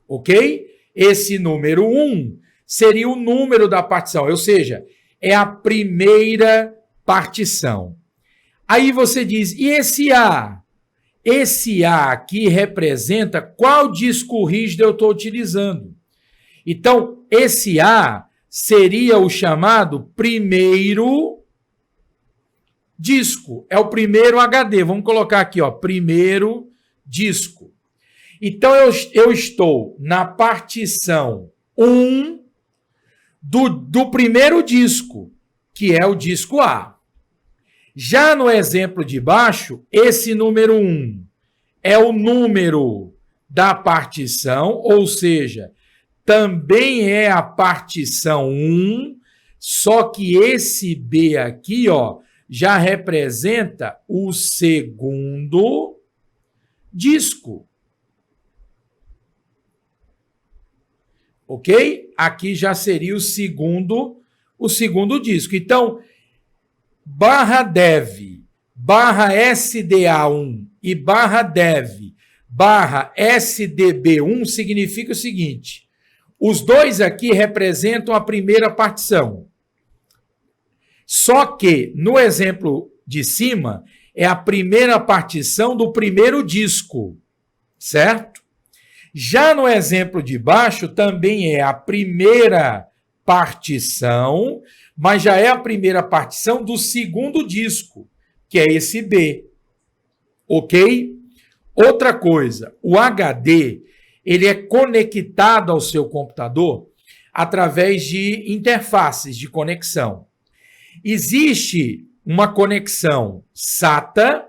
Speaker 1: Ok? Esse número 1 seria o número da partição, ou seja, é a primeira partição. Aí você diz, e esse A? Esse A aqui representa qual disco rígido eu estou utilizando. Então, esse A seria o chamado primeiro disco. É o primeiro HD. Vamos colocar aqui, ó, primeiro disco. Então, eu estou na partição 1 do primeiro disco, que é o disco A. Já no exemplo de baixo, esse número 1 é o número da partição, ou seja, também é a partição 1, só que esse B aqui, ó, já representa o segundo disco. Ok? Aqui já seria o segundo disco. Então, /dev /sda1 e /dev /sdb1 significa o seguinte: os dois aqui representam a primeira partição. Só que, no exemplo de cima, é a primeira partição do primeiro disco, certo? Já no exemplo de baixo, também é a primeira partição, mas já é a primeira partição do segundo disco, que é esse B. Ok? Outra coisa, o HD, ele é conectado ao seu computador através de interfaces de conexão. Existe uma conexão SATA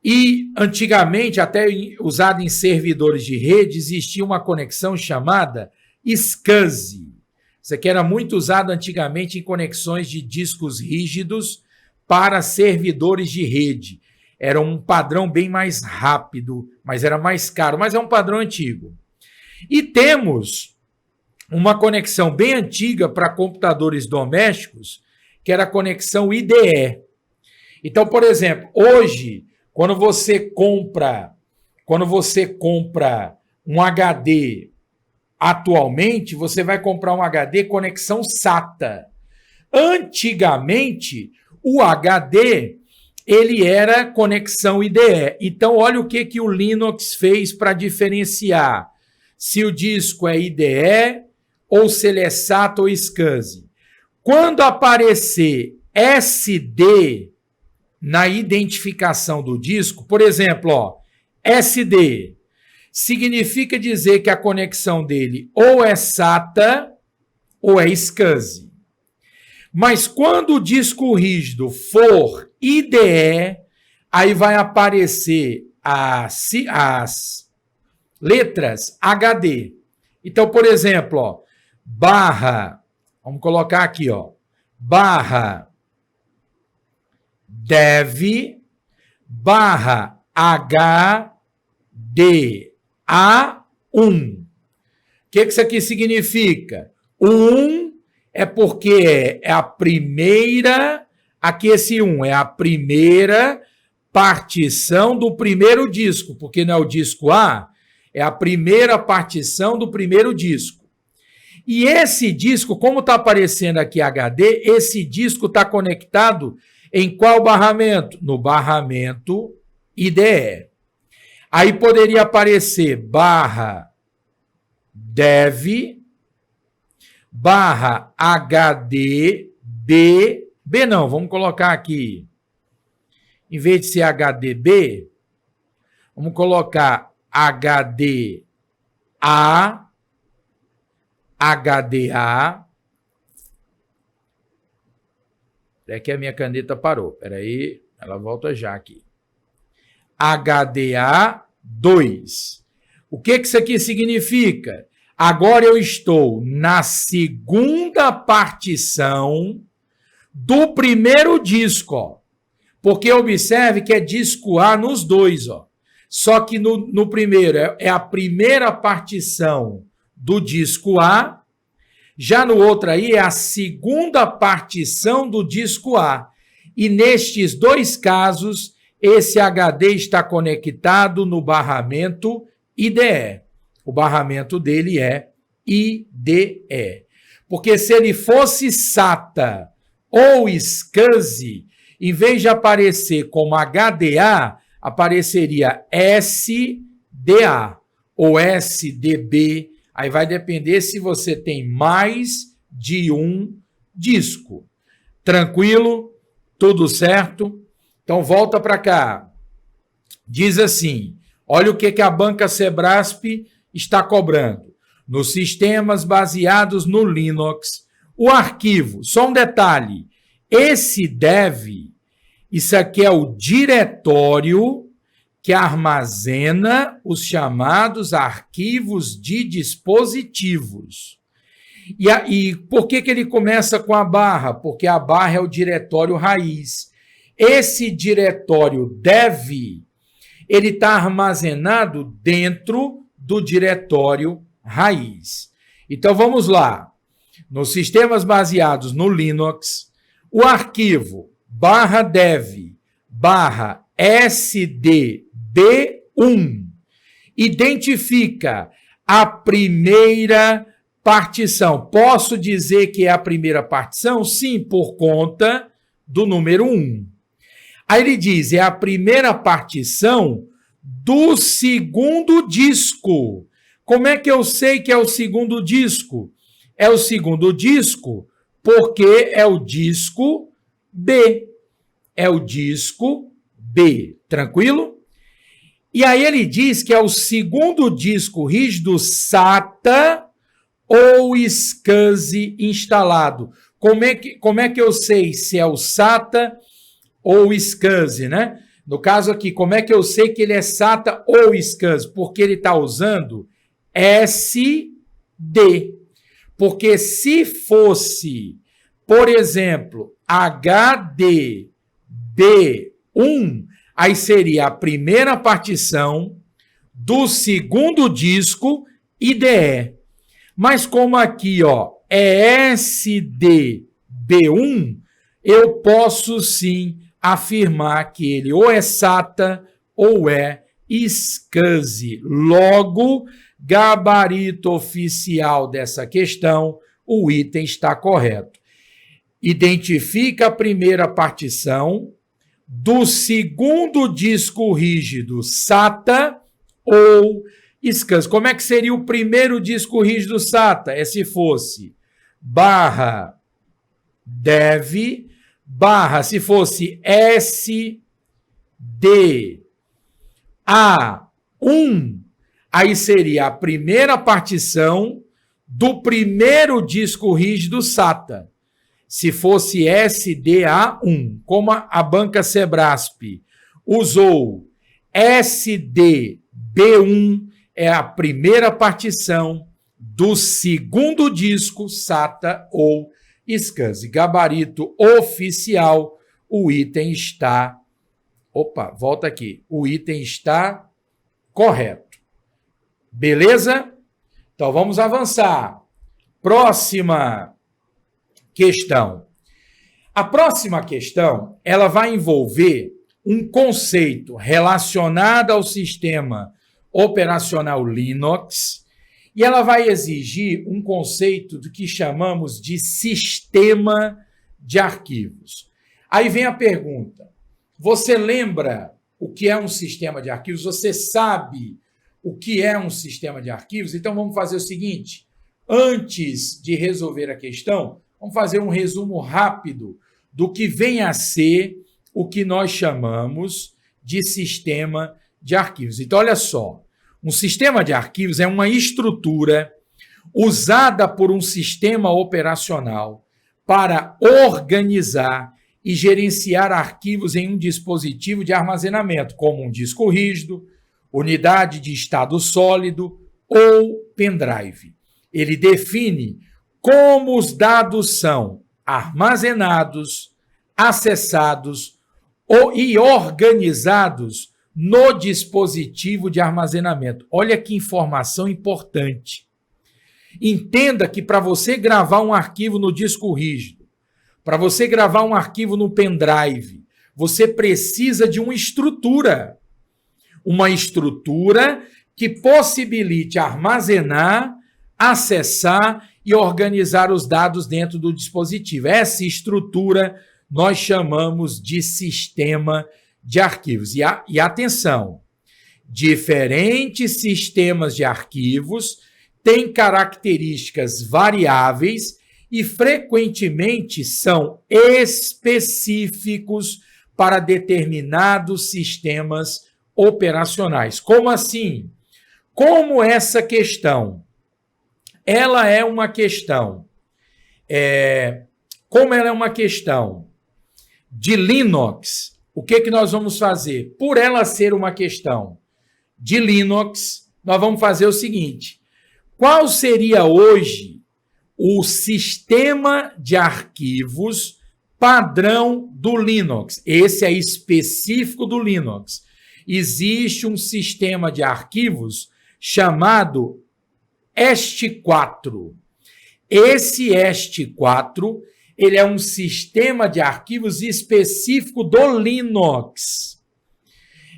Speaker 1: e, antigamente, até usada em servidores de rede, existia uma conexão chamada SCSI. Isso aqui era muito usado antigamente em conexões de discos rígidos para servidores de rede. Era um padrão bem mais rápido, mas era mais caro, mas é um padrão antigo. E temos uma conexão bem antiga para computadores domésticos, que era a conexão IDE. Então, por exemplo, hoje, quando você compra um HD atualmente, você vai comprar um HD conexão SATA. Antigamente, o HD ele era conexão IDE. Então, olha o que o Linux fez para diferenciar se o disco é IDE ou se ele é SATA ou SCSI. Quando aparecer SD na identificação do disco, por exemplo, ó, SD, significa dizer que a conexão dele ou é SATA ou é SCSI. Mas quando o disco rígido for IDE, aí vai aparecer as letras HD. Então, por exemplo, ó, barra, vamos colocar aqui, ó, barra dev barra HDA1. O que isso aqui significa? 1 é porque é a primeira, aqui esse 1 é a primeira partição do primeiro disco, porque não é o disco A, é a primeira partição do primeiro disco. E esse disco, como está aparecendo aqui HD, esse disco está conectado em qual barramento? No barramento IDE. Aí poderia aparecer barra dev barra HDB, B não, vamos colocar aqui, em vez de ser HDB, vamos colocar HDA, HDA. É que a minha caneta parou. Espera aí, ela volta já aqui. HDA2. O que isso aqui significa? Agora eu estou na segunda partição do primeiro disco, ó. Porque observe que é disco A nos dois, ó. Só que no primeiro é a primeira partição do disco A, já no outro aí é a segunda partição do disco A. E nestes dois casos, esse HD está conectado no barramento IDE. O barramento dele é IDE. Porque se ele fosse SATA ou SCSI, em vez de aparecer como HDA, apareceria SDA ou SDB. Aí vai depender se você tem mais de um disco. Tranquilo? Tudo certo? Então volta para cá. Diz assim, olha o que a banca Sebrasp está cobrando. Nos sistemas baseados no Linux, o arquivo, só um detalhe, esse dev, isso aqui é o diretório que armazena os chamados arquivos de dispositivos. E por que ele começa com a barra? Porque a barra é o diretório raiz. Esse diretório dev, ele está armazenado dentro do diretório raiz. Então vamos lá. Nos sistemas baseados no Linux, o arquivo /dev /sdb1 identifica a primeira partição. Posso dizer que é a primeira partição? Sim, por conta do número 1. Aí ele diz, é a primeira partição do segundo disco. Como é que eu sei que é o segundo disco? É o segundo disco porque é o disco B. É o disco B. Tranquilo? E aí ele diz que é o segundo disco rígido SATA ou SCSI instalado. Como é que eu sei se é o SATA ou SCSI, né? No caso aqui, como é que eu sei que ele é SATA ou SCSI? Porque ele está usando SD. Porque se fosse, por exemplo, HDB1, aí seria a primeira partição do segundo disco IDE. Mas como aqui, ó, é SDB1, eu posso sim afirmar que ele ou é SATA ou é SCSI. Logo, gabarito oficial dessa questão, o item está correto. Identifica a primeira partição do segundo disco rígido SATA ou SCSI. Como é que seria o primeiro disco rígido SATA? É se fosse barra dev, barra, se fosse SDA1, aí seria a primeira partição do primeiro disco rígido SATA. Se fosse SDA1, como a banca Sebrasp usou SDB1, é a primeira partição do segundo disco SATA ou SCSI. Gabarito oficial, o item está... Opa, volta aqui. O item está correto. Beleza? Então vamos avançar. Próxima questão. A próxima questão, ela vai envolver um conceito relacionado ao sistema operacional Linux e ela vai exigir um conceito do que chamamos de sistema de arquivos. Aí vem a pergunta, você lembra o que é um sistema de arquivos? Você sabe o que é um sistema de arquivos? Então vamos fazer o seguinte, antes de resolver a questão, vamos fazer um resumo rápido do que vem a ser o que nós chamamos de sistema de arquivos. Então, olha só, um sistema de arquivos é uma estrutura usada por um sistema operacional para organizar e gerenciar arquivos em um dispositivo de armazenamento, como um disco rígido, unidade de estado sólido ou pendrive. Ele define como os dados são armazenados, acessados e organizados no dispositivo de armazenamento. Olha que informação importante. Entenda que para você gravar um arquivo no disco rígido, para você gravar um arquivo no pendrive, você precisa de uma estrutura que possibilite armazenar, acessar e organizar os dados dentro do dispositivo. Essa estrutura nós chamamos de sistema de arquivos. E atenção, diferentes sistemas de arquivos têm características variáveis e frequentemente são específicos para determinados sistemas operacionais. Como assim? Como essa questão? Ela é uma questão. Como ela é uma questão de Linux, o que nós vamos fazer? Por ela ser uma questão de Linux, nós vamos fazer o seguinte. Qual seria hoje o sistema de arquivos padrão do Linux? Esse é específico do Linux. Existe um sistema de arquivos chamado EST4. Esse EST4, ele é um sistema de arquivos específico do Linux.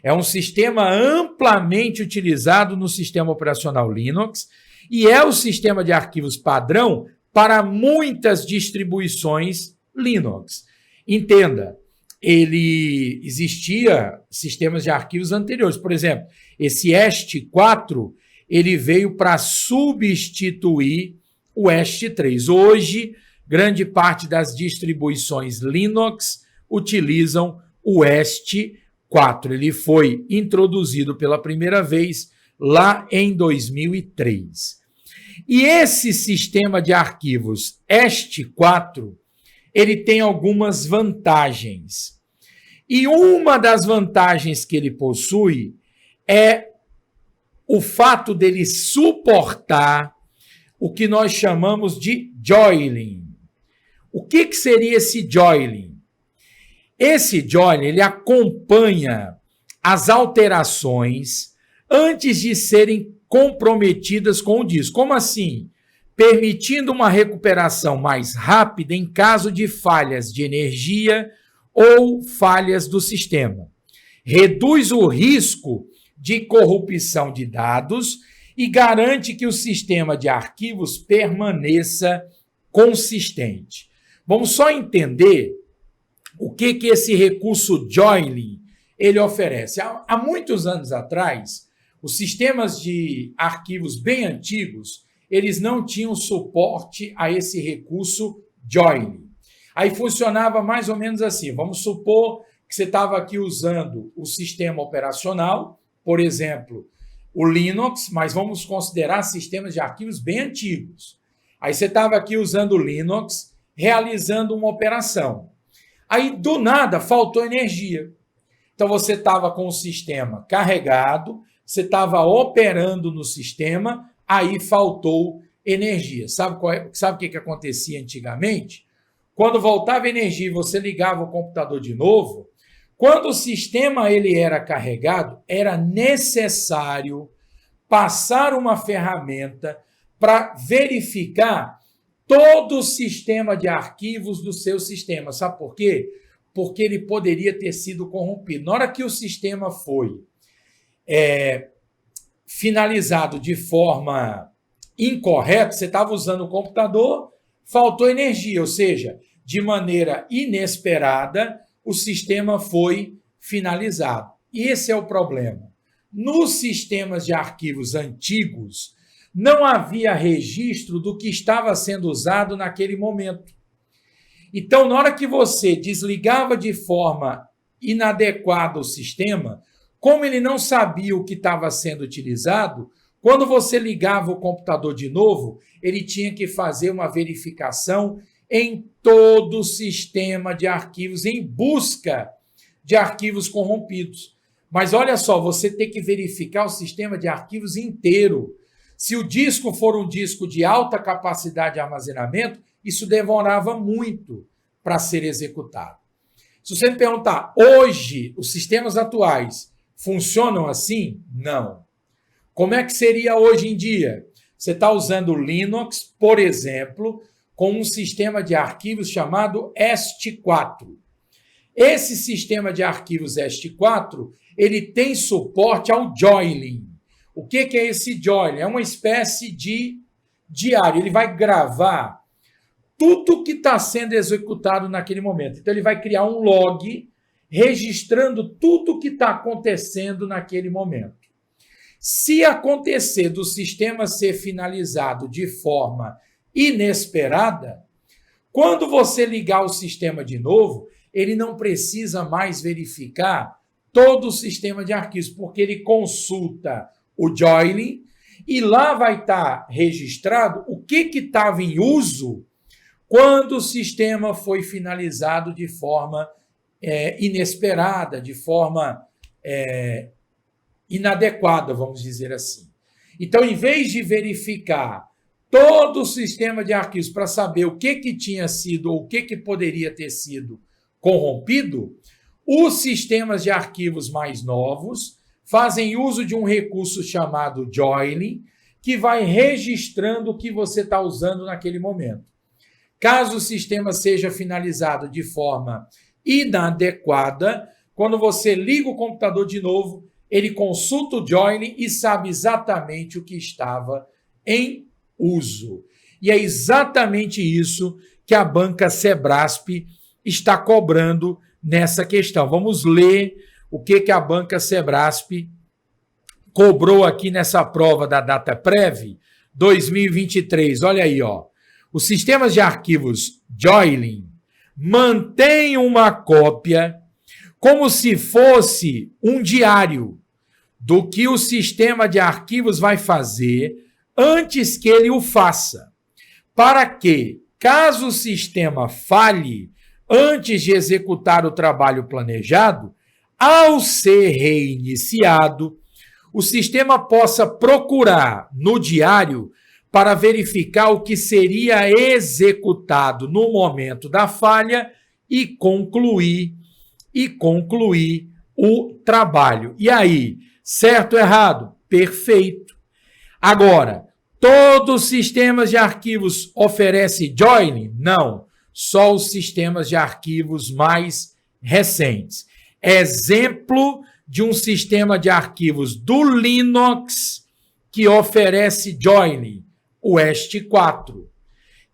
Speaker 1: É um sistema amplamente utilizado no sistema operacional Linux e é o sistema de arquivos padrão para muitas distribuições Linux. Entenda, existia sistemas de arquivos anteriores. Por exemplo, esse EST4, ele veio para substituir o EST3. Hoje, grande parte das distribuições Linux utilizam o EST4. Ele foi introduzido pela primeira vez lá em 2003. E esse sistema de arquivos EST4, ele tem algumas vantagens. E uma das vantagens que ele possui é o fato dele suportar o que nós chamamos de joining. O que seria esse joining? Esse joining, ele acompanha as alterações antes de serem comprometidas com o disco. Como assim? Permitindo uma recuperação mais rápida em caso de falhas de energia ou falhas do sistema. Reduz o risco de corrupção de dados e garante que o sistema de arquivos permaneça consistente. Vamos só entender o que esse recurso joining ele oferece. Há muitos anos atrás, os sistemas de arquivos bem antigos, eles não tinham suporte a esse recurso joining. Aí funcionava mais ou menos assim. Vamos supor que você estava aqui usando o sistema operacional, por exemplo, o Linux, mas vamos considerar sistemas de arquivos bem antigos. Aí você estava aqui usando o Linux, realizando uma operação. Aí, do nada, faltou energia. Então, você estava com o sistema carregado, você estava operando no sistema, aí faltou energia. Sabe o que acontecia antigamente? Quando voltava energia e você ligava o computador de novo, quando o sistema ele era carregado, era necessário passar uma ferramenta para verificar todo o sistema de arquivos do seu sistema. Sabe por quê? Porque ele poderia ter sido corrompido. Na hora que o sistema foi finalizado de forma incorreta, você estava usando o computador, faltou energia, ou seja, de maneira inesperada, o sistema foi finalizado. E esse é o problema. Nos sistemas de arquivos antigos, não havia registro do que estava sendo usado naquele momento. Então, na hora que você desligava de forma inadequada o sistema, como ele não sabia o que estava sendo utilizado, quando você ligava o computador de novo, ele tinha que fazer uma verificação em todo o sistema de arquivos, em busca de arquivos corrompidos. Mas olha só, você tem que verificar o sistema de arquivos inteiro. Se o disco for um disco de alta capacidade de armazenamento, isso demorava muito para ser executado. Se você me perguntar, hoje, os sistemas atuais funcionam assim? Não. Como é que seria hoje em dia? Você está usando o Linux, por exemplo, com um sistema de arquivos chamado EST4. Esse sistema de arquivos EST4, ele tem suporte ao joining. O que é esse joining? É uma espécie de diário. Ele vai gravar tudo que está sendo executado naquele momento. Então, ele vai criar um log registrando tudo que está acontecendo naquele momento. Se acontecer do sistema ser finalizado de forma inesperada, quando você ligar o sistema de novo, ele não precisa mais verificar todo o sistema de arquivos, porque ele consulta o joining e lá vai estar registrado o que estava em uso quando o sistema foi finalizado de forma inesperada, de forma inadequada, vamos dizer assim. Então, em vez de verificar todo o sistema de arquivos para saber o que tinha sido ou o que poderia ter sido corrompido, os sistemas de arquivos mais novos fazem uso de um recurso chamado joining, que vai registrando o que você está usando naquele momento. Caso o sistema seja finalizado de forma inadequada, quando você liga o computador de novo, ele consulta o joining e sabe exatamente o que estava em uso. E é exatamente isso que a banca Sebrasp está cobrando nessa questão. Vamos ler o que a Banca Sebrasp cobrou aqui nessa prova da DataPrev 2023. Olha aí, ó. Os sistemas de arquivos Joylin mantêm uma cópia como se fosse um diário do que o sistema de arquivos vai fazer antes que ele o faça, para que, caso o sistema falhe antes de executar o trabalho planejado, ao ser reiniciado, o sistema possa procurar no diário para verificar o que seria executado no momento da falha e concluir o trabalho. E aí, certo ou errado? Perfeito. Agora, todos os sistemas de arquivos oferecem Joylin? Não, só os sistemas de arquivos mais recentes. Exemplo de um sistema de arquivos do Linux que oferece Joylin, o EST4.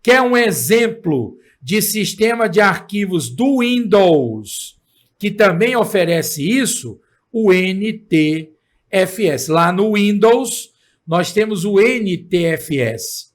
Speaker 1: Quer um exemplo de sistema de arquivos do Windows que também oferece isso? O NTFS. Lá no Windows, nós temos o NTFS.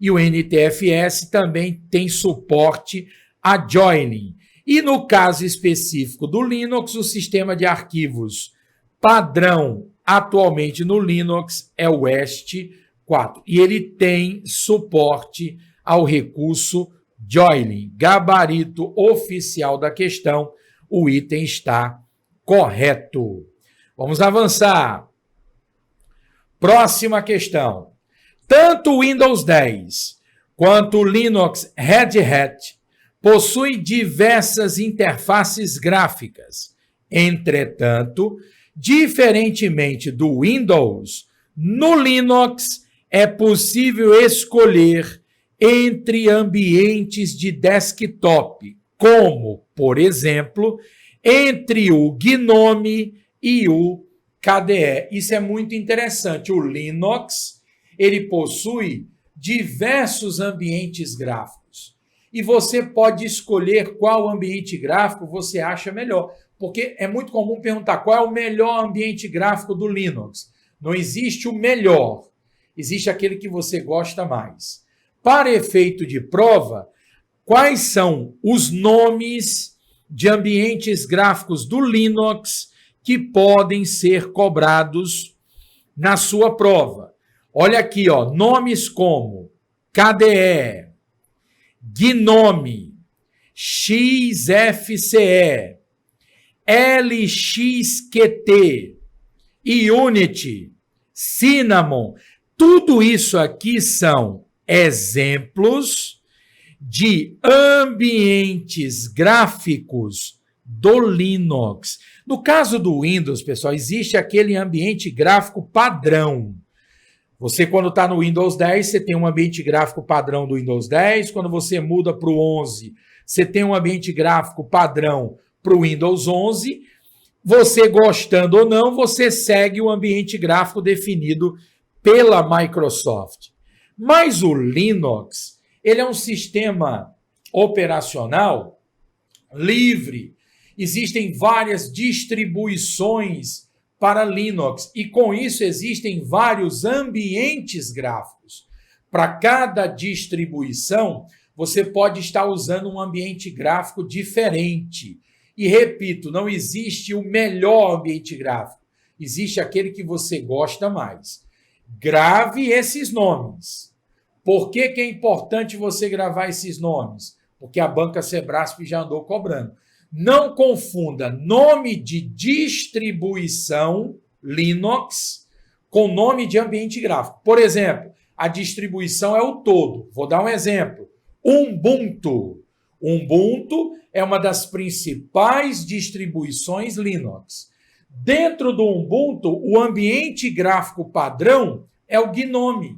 Speaker 1: E o NTFS também tem suporte a Joylin. E no caso específico do Linux, o sistema de arquivos padrão atualmente no Linux é o EST4. E ele tem suporte ao recurso Joylin. Gabarito oficial da questão, o item está correto. Vamos avançar. Próxima questão. Tanto o Windows 10 quanto o Linux Red Hat possuem diversas interfaces gráficas. Entretanto, diferentemente do Windows, no Linux é possível escolher entre ambientes de desktop, como, por exemplo, entre o GNOME e o KDE. Isso é muito interessante. O Linux, ele possui diversos ambientes gráficos. E você pode escolher qual ambiente gráfico você acha melhor. Porque é muito comum perguntar qual é o melhor ambiente gráfico do Linux. Não existe o melhor. Existe aquele que você gosta mais. Para efeito de prova, quais são os nomes de ambientes gráficos do Linux que podem ser cobrados na sua prova? Olha aqui, ó, nomes como KDE, GNOME, XFCE, LXQT, Unity, Cinnamon. Tudo isso aqui são exemplos de ambientes gráficos do Linux. No caso do Windows, pessoal, existe aquele ambiente gráfico padrão. Você, quando está no Windows 10, você tem um ambiente gráfico padrão do Windows 10. Quando você muda para o 11, você tem um ambiente gráfico padrão para o Windows 11. Você gostando ou não, você segue o ambiente gráfico definido pela Microsoft. Mas o Linux, ele é um sistema operacional livre. Existem várias distribuições para Linux e com isso existem vários ambientes gráficos. Para cada distribuição, você pode estar usando um ambiente gráfico diferente. E repito, não existe o melhor ambiente gráfico. Existe aquele que você gosta mais. Grave esses nomes. Por que é importante você gravar esses nomes? Porque a Banca Sebrasp já andou cobrando. Não confunda nome de distribuição Linux com nome de ambiente gráfico. Por exemplo, a distribuição é o todo. Vou dar um exemplo. Ubuntu. Ubuntu é uma das principais distribuições Linux. Dentro do Ubuntu, o ambiente gráfico padrão é o GNOME.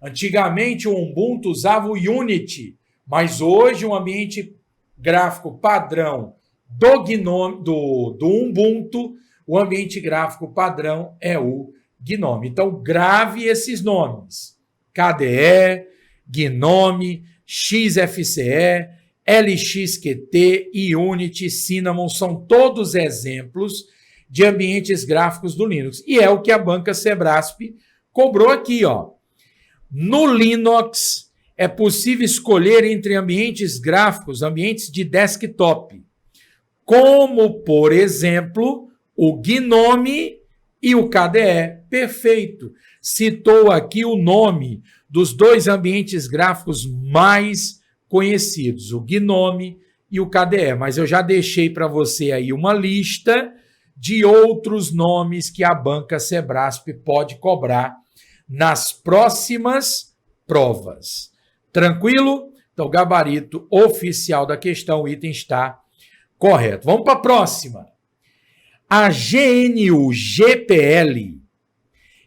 Speaker 1: Antigamente, o Ubuntu usava o Unity, mas hoje o ambiente gráfico padrão do GNOME, do Ubuntu, o ambiente gráfico padrão é o GNOME. Então, grave esses nomes. KDE, GNOME, XFCE, LXQT, Unity, Cinnamon, são todos exemplos de ambientes gráficos do Linux. E é o que a banca Sebrasp cobrou aqui, ó. No Linux, é possível escolher entre ambientes gráficos, ambientes de desktop, como, por exemplo, o GNOME e o KDE. Perfeito. Citou aqui o nome dos dois ambientes gráficos mais conhecidos, o GNOME e o KDE. Mas eu já deixei para você aí uma lista de outros nomes que a banca Sebrasp pode cobrar nas próximas provas. Tranquilo? Então, o gabarito oficial da questão, o item está correto. Vamos para a próxima. A GNU-GPL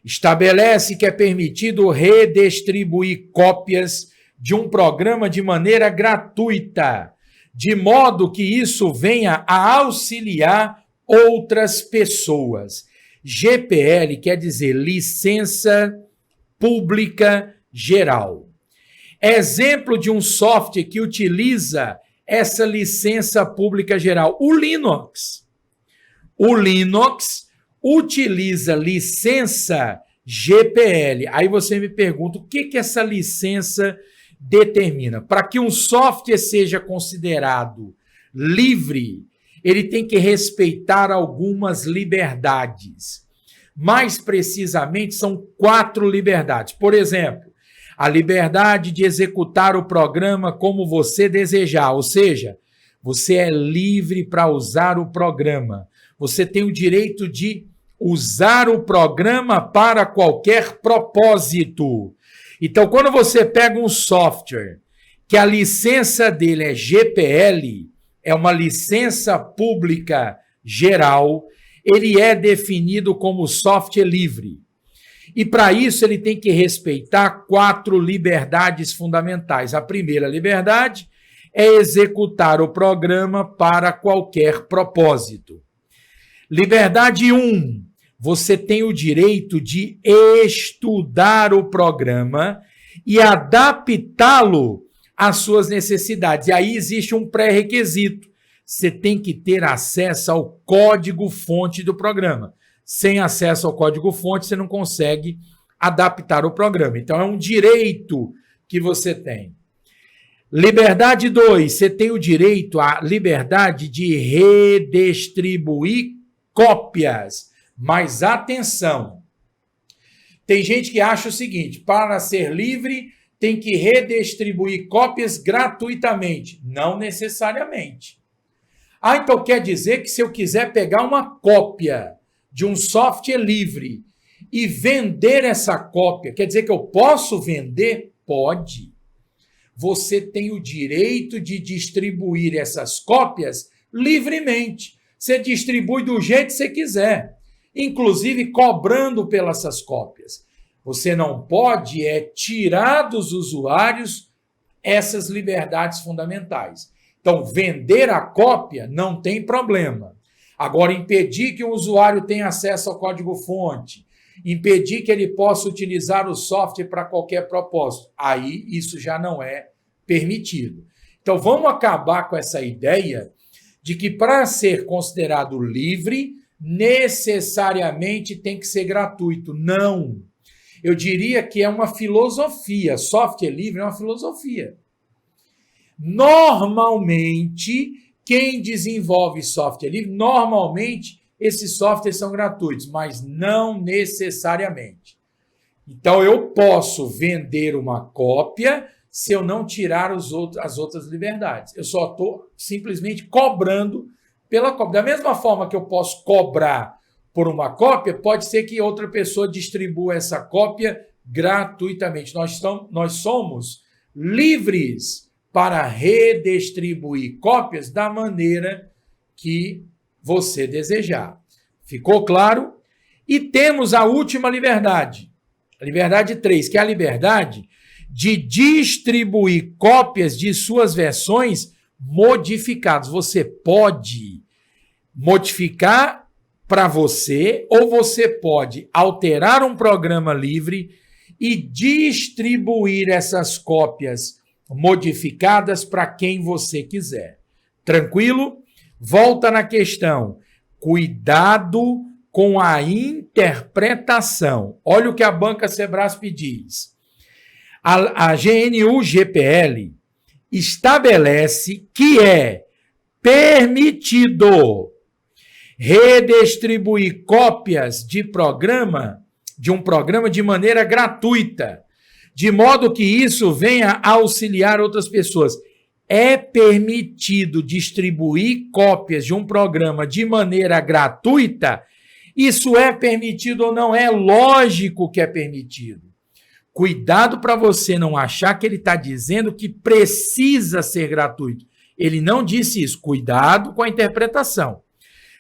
Speaker 1: estabelece que é permitido redistribuir cópias de um programa de maneira gratuita, de modo que isso venha a auxiliar outras pessoas. GPL quer dizer Licença Pública Geral. Exemplo de um software que utiliza essa licença pública geral, o Linux. O Linux utiliza licença GPL. Aí você me pergunta, o que essa licença determina? Para que um software seja considerado livre, ele tem que respeitar algumas liberdades. Mais precisamente, são 4 liberdades. Por exemplo, a liberdade de executar o programa como você desejar, ou seja, você é livre para usar o programa. Você tem o direito de usar o programa para qualquer propósito. Então, quando você pega um software que a licença dele é GPL, é uma licença pública geral, ele é definido como software livre. E para isso ele tem que respeitar 4 liberdades fundamentais. A primeira liberdade é executar o programa para qualquer propósito. Liberdade 1, você tem o direito de estudar o programa e adaptá-lo às suas necessidades. E aí existe um pré-requisito. Você tem que ter acesso ao código-fonte do programa. Sem acesso ao código-fonte, você não consegue adaptar o programa. Então, é um direito que você tem. Liberdade 2, você tem o direito à liberdade de redistribuir cópias. Mas atenção, tem gente que acha o seguinte, para ser livre, tem que redistribuir cópias gratuitamente. Não necessariamente. Então quer dizer que se eu quiser pegar uma cópia de um software livre e vender essa cópia, quer dizer que eu posso vender? Pode. Você tem o direito de distribuir essas cópias livremente. Você distribui do jeito que você quiser, inclusive cobrando pelas essas cópias. Você não pode tirar dos usuários essas liberdades fundamentais. Então, vender a cópia não tem problema. Agora, impedir que o usuário tenha acesso ao código-fonte, impedir que ele possa utilizar o software para qualquer propósito, aí isso já não é permitido. Então, vamos acabar com essa ideia de que para ser considerado livre, necessariamente tem que ser gratuito. Não. Eu diria que é uma filosofia. Software livre é uma filosofia. Normalmente, quem desenvolve software livre, normalmente esses softwares são gratuitos, mas não necessariamente. Então, eu posso vender uma cópia se eu não tirar as outras liberdades. Eu só estou simplesmente cobrando pela cópia. Da mesma forma que eu posso cobrar por uma cópia, pode ser que outra pessoa distribua essa cópia gratuitamente. Nós somos livres para redistribuir cópias da maneira que você desejar. Ficou claro? E temos a última liberdade, a liberdade 3, que é a liberdade de distribuir cópias de suas versões modificadas. Você pode modificar para você, ou você pode alterar um programa livre e distribuir essas cópias modificadas para quem você quiser. Tranquilo? Volta na questão. Cuidado com a interpretação. Olha o que a banca Sebrasp diz. A GNU-GPL estabelece que é permitido redistribuir cópias de um programa de maneira gratuita, de modo que isso venha a auxiliar outras pessoas. É permitido distribuir cópias de um programa de maneira gratuita? Isso é permitido ou não? É lógico que é permitido. Cuidado para você não achar que ele está dizendo que precisa ser gratuito. Ele não disse isso. Cuidado com a interpretação.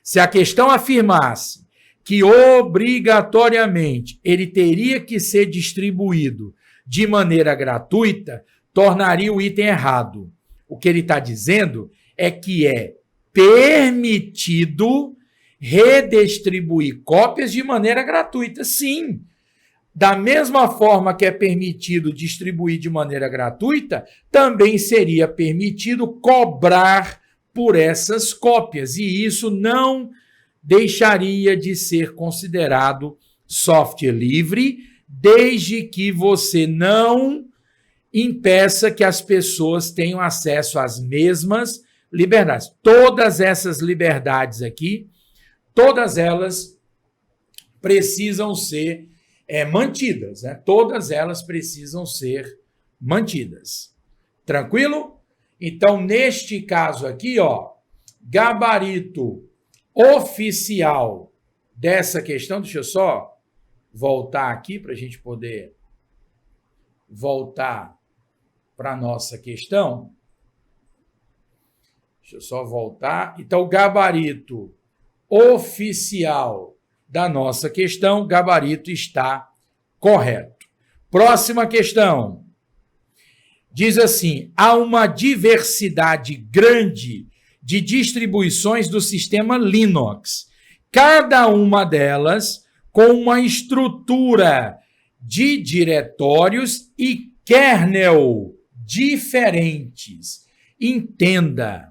Speaker 1: Se a questão afirmasse que obrigatoriamente ele teria que ser distribuído de maneira gratuita, tornaria o item errado. O que ele está dizendo é que é permitido redistribuir cópias de maneira gratuita. Sim. Da mesma forma que é permitido distribuir de maneira gratuita, também seria permitido cobrar por essas cópias. E isso não deixaria de ser considerado software livre, desde que você não impeça que as pessoas tenham acesso às mesmas liberdades. Todas essas liberdades aqui, todas elas precisam ser mantidas, né? Todas elas precisam ser mantidas. Tranquilo? Então, neste caso aqui, ó, gabarito oficial dessa questão, deixa eu só voltar aqui para a gente poder voltar para a nossa questão. Deixa eu só voltar. Então, o gabarito oficial da nossa questão, gabarito está correto. Próxima questão. Diz assim: há uma diversidade grande de distribuições do sistema Linux, cada uma delas com uma estrutura de diretórios e kernel diferentes. Entenda.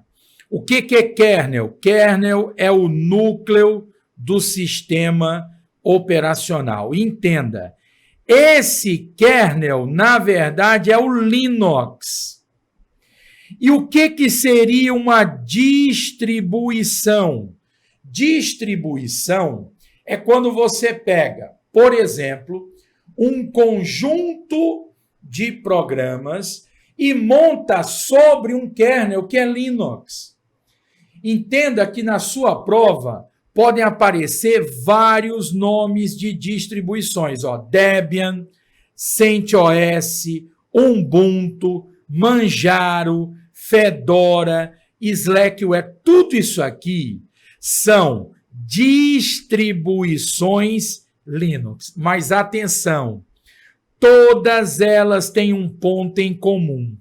Speaker 1: O que é kernel? Kernel é o núcleo do sistema operacional. Entenda, esse kernel, na verdade, é o Linux. E o que seria uma distribuição? Distribuição é quando você pega, por exemplo, um conjunto de programas e monta sobre um kernel que é Linux. Entenda que na sua prova podem aparecer vários nomes de distribuições, ó, Debian, CentOS, Ubuntu, Manjaro, Fedora, Slackware, tudo isso aqui são distribuições Linux. Mas atenção, todas elas têm um ponto em comum.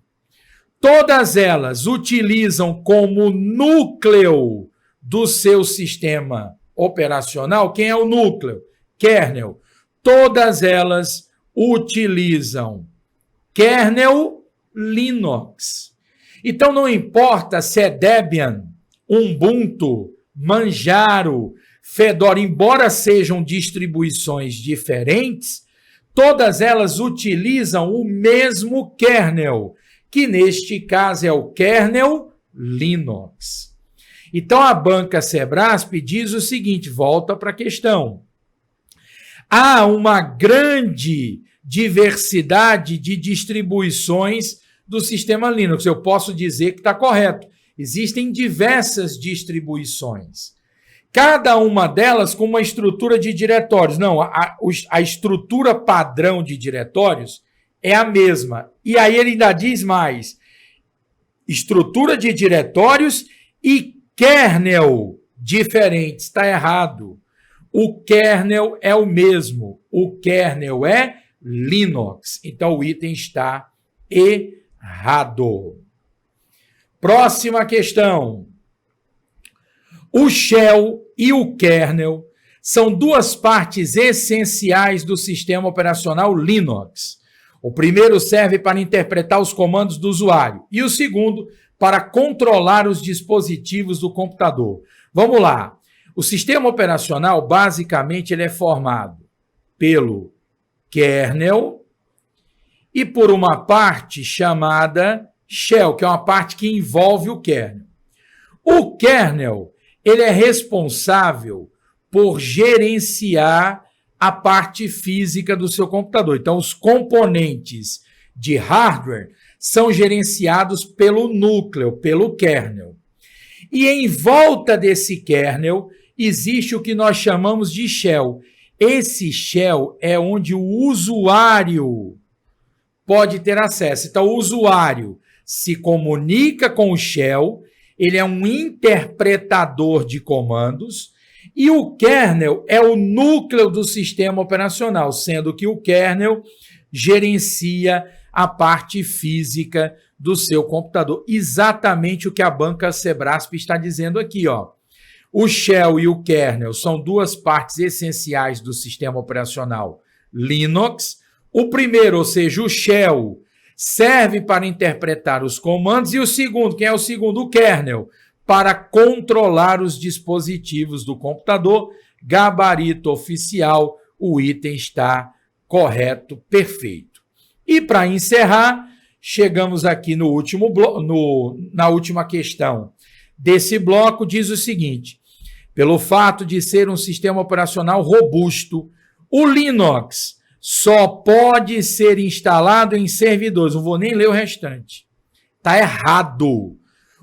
Speaker 1: Todas elas utilizam como núcleo do seu sistema operacional, quem é o núcleo? Kernel. Todas elas utilizam kernel Linux. Então, não importa se é Debian, Ubuntu, Manjaro, Fedora, embora sejam distribuições diferentes, todas elas utilizam o mesmo kernel, que neste caso é o kernel Linux. Então, a banca Sebrasp diz o seguinte, volta para a questão. Há uma grande diversidade de distribuições do sistema Linux. Eu posso dizer que está correto. Existem diversas distribuições. Cada uma delas com uma estrutura de diretórios. Não, a estrutura padrão de diretórios é a mesma. E aí ele ainda diz mais. Estrutura de diretórios e kernel diferente. Está errado. O kernel é o mesmo. O kernel é Linux. Então, o item está errado. Próxima questão. O shell e o kernel são duas partes essenciais do sistema operacional Linux. O primeiro serve para interpretar os comandos do usuário e o segundo para controlar os dispositivos do computador. Vamos lá. O sistema operacional, basicamente, ele é formado pelo kernel e por uma parte chamada shell, que é uma parte que envolve o kernel. O kernel, ele é responsável por gerenciar a parte física do seu computador. Então, os componentes de hardware são gerenciados pelo núcleo, pelo kernel. E em volta desse kernel existe o que nós chamamos de shell. Esse shell é onde o usuário pode ter acesso. Então, o usuário se comunica com o shell, ele é um interpretador de comandos, e o kernel é o núcleo do sistema operacional, sendo que o kernel gerencia a parte física do seu computador. Exatamente o que a banca Sebrasp está dizendo aqui, ó. O shell e o kernel são duas partes essenciais do sistema operacional Linux. O primeiro, ou seja, o shell, serve para interpretar os comandos, e o segundo, quem é o segundo? O kernel, para controlar os dispositivos do computador. Gabarito oficial, o item está correto, perfeito. E para encerrar, chegamos aqui no último na última questão desse bloco, diz o seguinte: pelo fato de ser um sistema operacional robusto, o Linux só pode ser instalado em servidores. Não vou nem ler o restante. Está errado.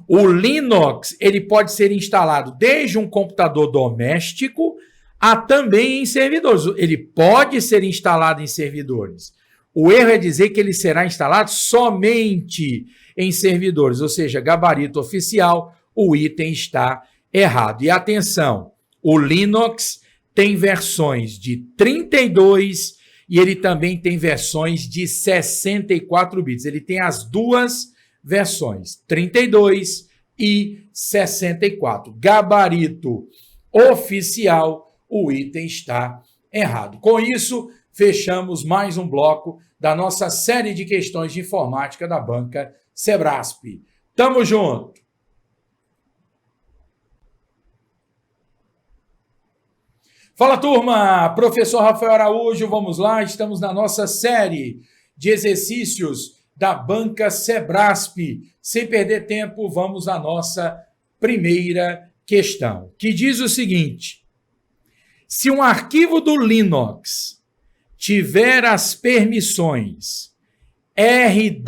Speaker 1: O Linux, ele pode ser instalado desde um computador doméstico a também em servidores. Ele pode ser instalado em servidores. O erro é dizer que ele será instalado somente em servidores, ou seja, gabarito oficial, o item está errado. E atenção, o Linux tem versões de 32 e ele também tem versões de 64 bits. Ele tem as duas versões, 32 e 64. Gabarito oficial, o item está errado. Com isso, fechamos mais um bloco da nossa série de questões de informática da banca Sebrasp. Tamo junto! Fala, turma! Professor Rafael Araújo, vamos lá, estamos na nossa série de exercícios da banca Sebrasp. Sem perder tempo, vamos à nossa primeira questão, que diz o seguinte: se um arquivo do Linux tiver as permissões RW-R,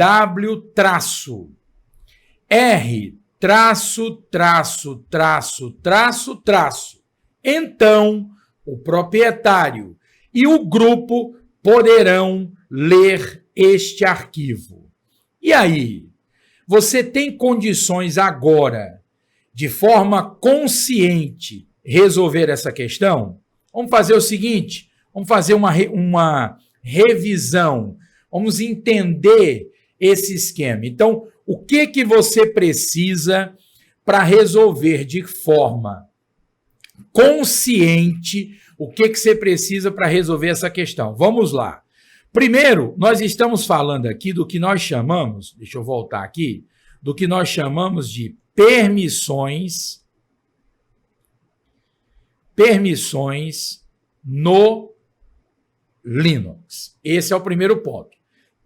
Speaker 1: então o proprietário e o grupo poderão ler este arquivo. E aí, você tem condições agora, de forma consciente, resolver essa questão? Vamos fazer o seguinte, vamos fazer uma revisão, vamos entender esse esquema. Então, o que você precisa para resolver de forma consciente, o que você precisa para resolver essa questão? Vamos lá. Primeiro, nós estamos falando aqui do que nós chamamos, deixa eu voltar aqui, do que nós chamamos de permissões no Linux. Esse é o primeiro ponto.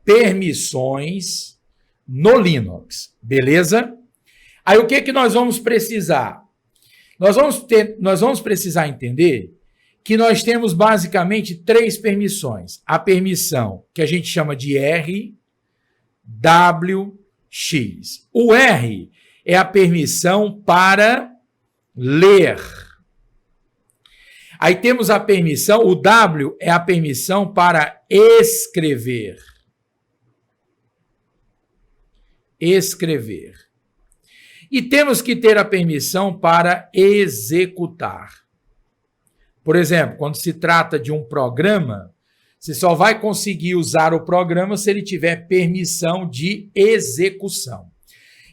Speaker 1: Permissões no Linux, beleza? Aí o que nós vamos precisar? Nós vamos precisar entender que nós temos basicamente três permissões. A permissão que a gente chama de R, W, X. O R é a permissão para ler. Aí temos a permissão, o W é a permissão para escrever. Escrever. E temos que ter a permissão para executar. Por exemplo, quando se trata de um programa, você só vai conseguir usar o programa se ele tiver permissão de execução.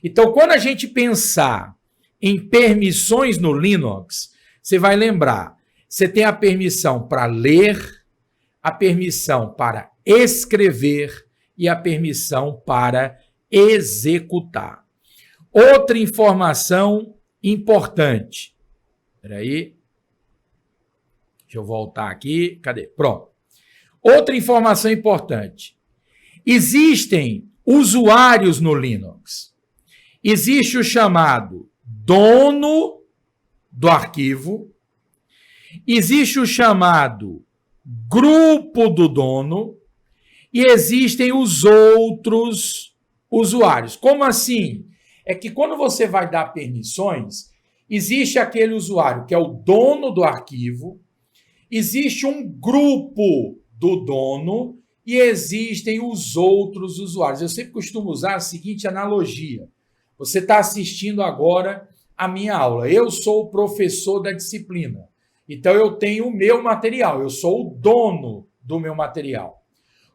Speaker 1: Então, quando a gente pensar em permissões no Linux, você vai lembrar, você tem a permissão para ler, a permissão para escrever e a permissão para executar. Outra informação importante. Espera aí. Deixa eu voltar aqui. Cadê? Pronto. Outra informação importante. Existem usuários no Linux. Existe o chamado dono do arquivo. Existe o chamado grupo do dono. E existem os outros usuários. Como assim? É que quando você vai dar permissões, existe aquele usuário que é o dono do arquivo, existe um grupo do dono e existem os outros usuários. Eu sempre costumo usar a seguinte analogia. Você está assistindo agora a minha aula. Eu sou o professor da disciplina. Então, eu tenho o meu material. Eu sou o dono do meu material.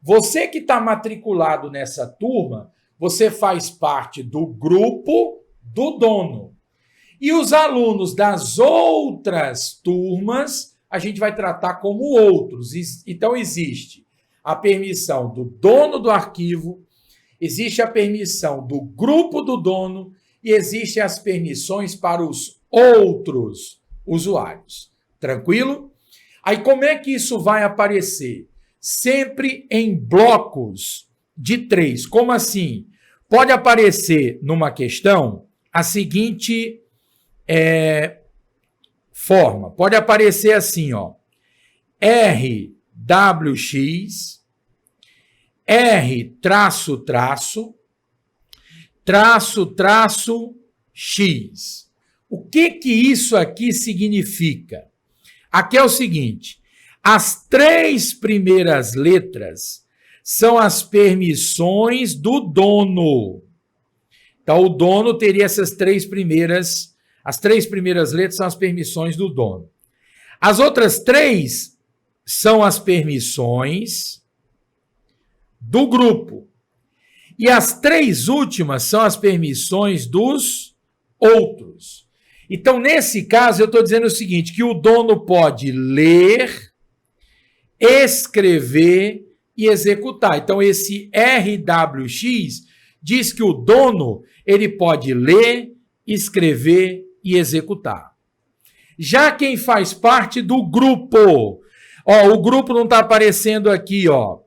Speaker 1: Você que está matriculado nessa turma, você faz parte do grupo do dono. E os alunos das outras turmas, a gente vai tratar como outros. Então, existe a permissão do dono do arquivo, existe a permissão do grupo do dono e existem as permissões para os outros usuários. Tranquilo? Aí, como é que isso vai aparecer? Sempre em blocos de 3. Como assim? Pode aparecer numa questão a seguinte forma. Pode aparecer assim, ó. RWX, R traço, traço, traço, traço, X. O que isso aqui significa? Aqui é o seguinte. As 3 primeiras letras são as permissões do dono. Então, o dono teria essas 3 primeiras... As 3 primeiras letras são as permissões do dono. As outras 3 são as permissões do grupo. E as 3 últimas são as permissões dos outros. Então, nesse caso, eu estou dizendo o seguinte, que o dono pode ler, escrever e executar. Então, esse RWX diz que o dono ele pode ler, escrever e executar. Já quem faz parte do grupo, ó, o grupo não está aparecendo aqui, ó.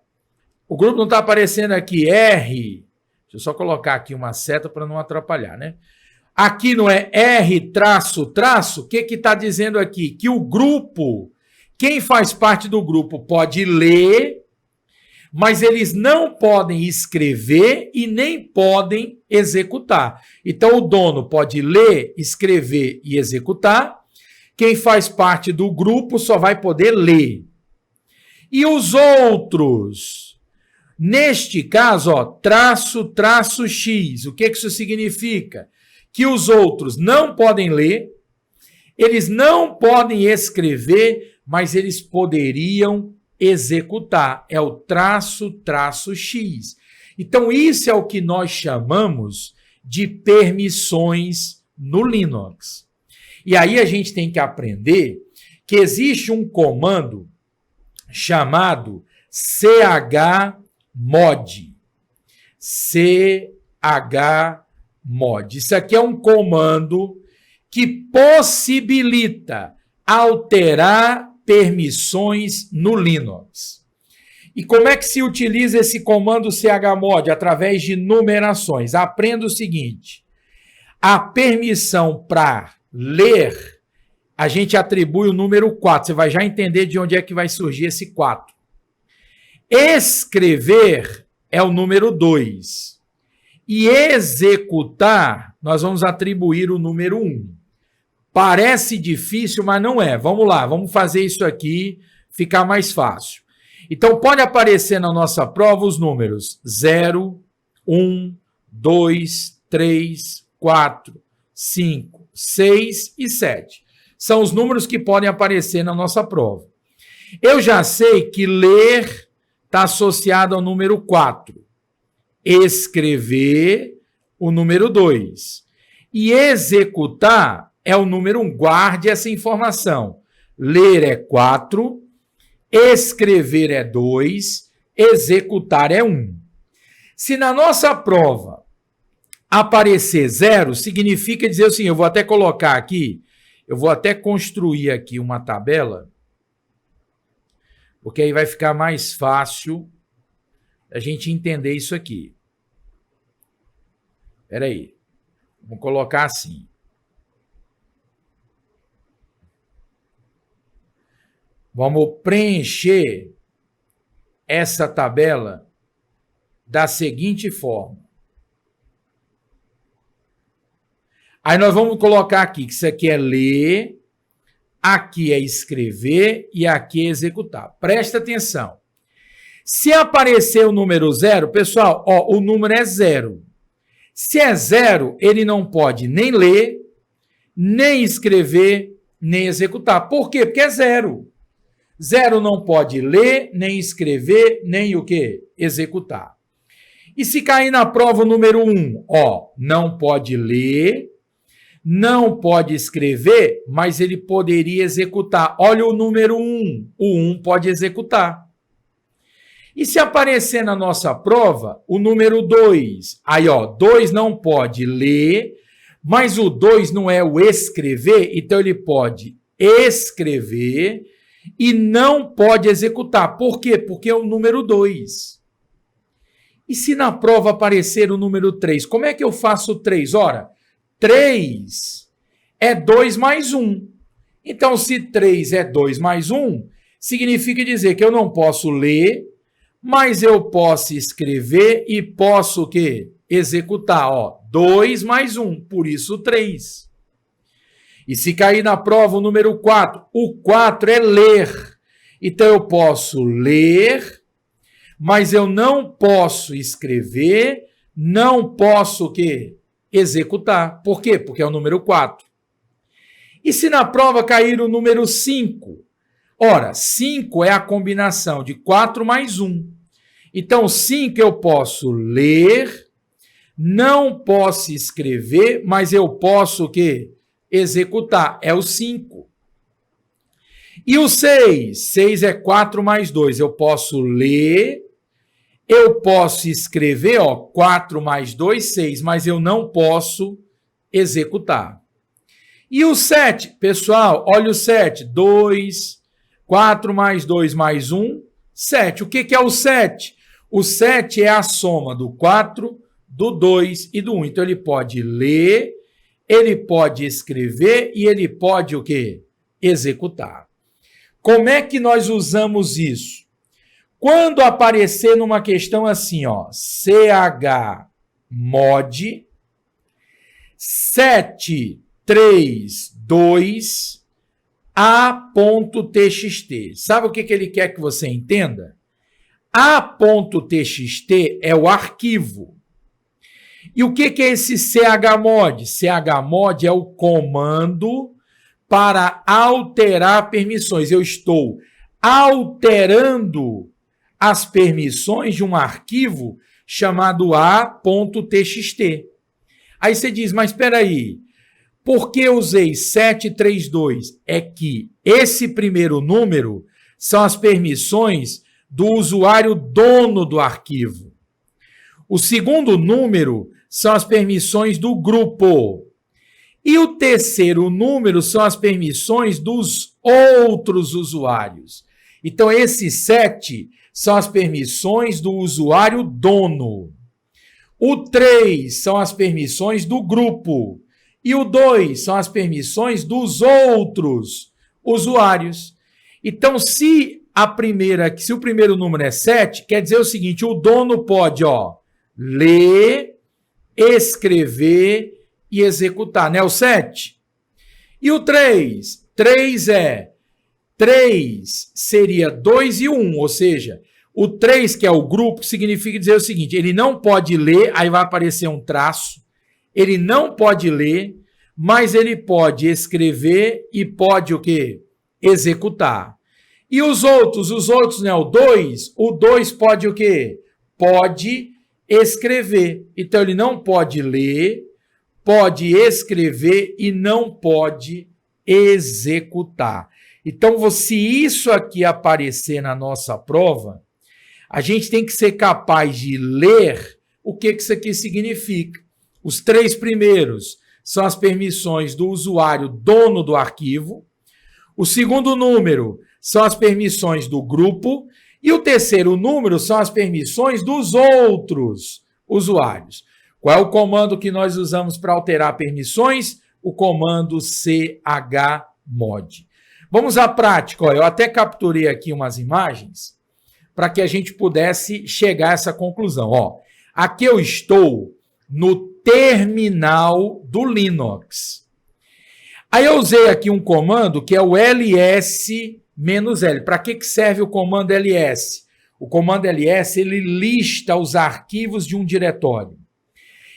Speaker 1: O grupo não está aparecendo aqui, R. Deixa eu só colocar aqui uma seta para não atrapalhar, né? Aqui não é R traço, traço, o que está dizendo aqui? Que o grupo, quem faz parte do grupo pode ler, mas eles não podem escrever e nem podem executar. Então, o dono pode ler, escrever e executar. Quem faz parte do grupo só vai poder ler. E os outros? Neste caso, ó, traço, traço, X. O que isso significa? Que os outros não podem ler, eles não podem escrever, mas eles poderiam executar. É o traço, traço, X. Então, isso é o que nós chamamos de permissões no Linux. E aí a gente tem que aprender que existe um comando chamado chmod. chmod. Isso aqui é um comando que possibilita alterar permissões no Linux. E como é que se utiliza esse comando chmod? Através de numerações. Aprenda o seguinte. A permissão para ler, a gente atribui o número 4. Você vai já entender de onde é que vai surgir esse 4. Escrever é o número 2. E executar, nós vamos atribuir o número 1. Parece difícil, mas não é. Vamos lá, vamos fazer isso aqui ficar mais fácil. Então, pode aparecer na nossa prova os números 0, 1, 2, 3, 4, 5, 6 e 7. São os números que podem aparecer na nossa prova. Eu já sei que ler está associado ao número 4. Escrever, o número 2. E executar é o número 1. Guarde essa informação. Ler é 4, escrever é 2, executar é 1. Se na nossa prova aparecer 0, significa dizer assim, eu vou até colocar aqui, eu vou até construir aqui uma tabela, porque aí vai ficar mais fácil a gente entender isso aqui. Espera aí, vou colocar assim. Vamos preencher essa tabela da seguinte forma. Aí nós vamos colocar aqui que isso aqui é ler, aqui é escrever e aqui é executar. Presta atenção. Se aparecer o número 0, pessoal, ó, o número é 0. Se é 0, ele não pode nem ler, nem escrever, nem executar. Por quê? Porque é 0. 0 não pode ler, nem escrever, nem o quê? Executar. E se cair na prova o número 1, ó, não pode ler, não pode escrever, mas ele poderia executar. Olha o número 1, o 1 pode executar. E se aparecer na nossa prova o número 2, aí ó, 2 não pode ler, mas o 2 não é o escrever, então ele pode escrever e não pode executar. Por quê? Porque é o número 2. E se na prova aparecer o número 3, como é que eu faço o 3? Ora, 3 é 2 mais 1. Então, se 3 é 2 mais 1, significa dizer que eu não posso ler, mas eu posso escrever e posso o quê? Executar. Ó, 2 mais 1, por isso 3. E se cair na prova o número 4, o 4 é ler. Então, eu posso ler, mas eu não posso escrever, não posso o quê? Executar. Por quê? Porque é o número 4. E se na prova cair o número 5? Ora, 5 é a combinação de 4 mais 1. Então, 5 eu posso ler, não posso escrever, mas eu posso o quê? Executar. É o 5. E o 6? 6 é 4 mais 2. Eu posso ler, eu posso escrever, ó, 4 mais 2, 6, mas eu não posso executar. E o 7? Pessoal, olha o 7. 2, 4 mais 2 mais 1, 7. O que é o 7? O 7 é a soma do 4, do 2 e do 1. Então, ele pode ler, ele pode escrever e ele pode o quê? Executar. Como é que nós usamos isso? Quando aparecer numa questão assim, ó, CHMOD 732 A.txt. Sabe o que ele quer que você entenda? A.txt é o arquivo. E o que é esse chmod? Chmod é o comando para alterar permissões. Eu estou alterando as permissões de um arquivo chamado A.txt. Aí você diz, mas espera aí, por que eu usei 732? É que esse primeiro número são as permissões do usuário dono do arquivo. O segundo número são as permissões do grupo. E o terceiro número são as permissões dos outros usuários. Então, esses 7 são as permissões do usuário dono. O 3 são as permissões do grupo. E o 2 são as permissões dos outros usuários. Então, se o primeiro número é 7, quer dizer o seguinte, o dono pode, ó, ler, escrever e executar, né? O 7. E o 3? 3 seria 2 e 1, ou seja, o 3, que é o grupo, significa dizer o seguinte, ele não pode ler, aí vai aparecer um traço, ele não pode ler, mas ele pode escrever e pode o quê? Executar. E os outros, né? O 2 pode o quê? Pode escrever. Então, ele não pode ler, pode escrever e não pode executar. Então, se isso aqui aparecer na nossa prova, a gente tem que ser capaz de ler o que isso aqui significa. Os 3 primeiros são as permissões do usuário dono do arquivo. O segundo número são as permissões do grupo. E o terceiro número são as permissões dos outros usuários. Qual é o comando que nós usamos para alterar permissões? O comando chmod. Vamos à prática. Eu até capturei aqui umas imagens para que a gente pudesse chegar a essa conclusão. Aqui eu estou no terminal do Linux. Aí eu usei aqui um comando que é o ls-l. Para que serve o comando ls? O comando ls, ele lista os arquivos de um diretório.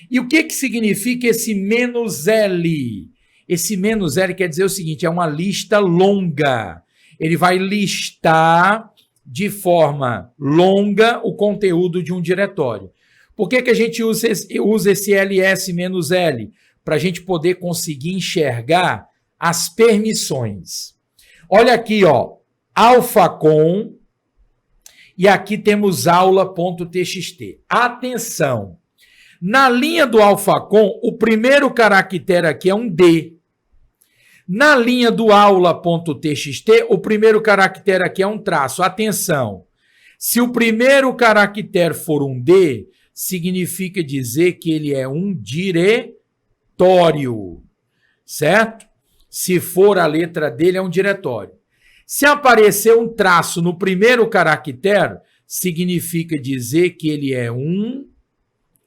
Speaker 1: E o que significa esse "-l"? Esse "-l" quer dizer o seguinte, é uma lista longa. Ele vai listar de forma longa o conteúdo de um diretório. Por que a gente usa esse ls-l? Para a gente poder conseguir enxergar as permissões. Olha aqui, alfacom, e aqui temos aula.txt. Atenção! Na linha do alfacom, o primeiro caractere aqui é um D. Na linha do aula.txt, o primeiro caractere aqui é um traço. Atenção! Se o primeiro caractere for um D, significa dizer que ele é um diretório, certo? Se for a letra dele, é um diretório. Se aparecer um traço no primeiro caractere, significa dizer que ele é um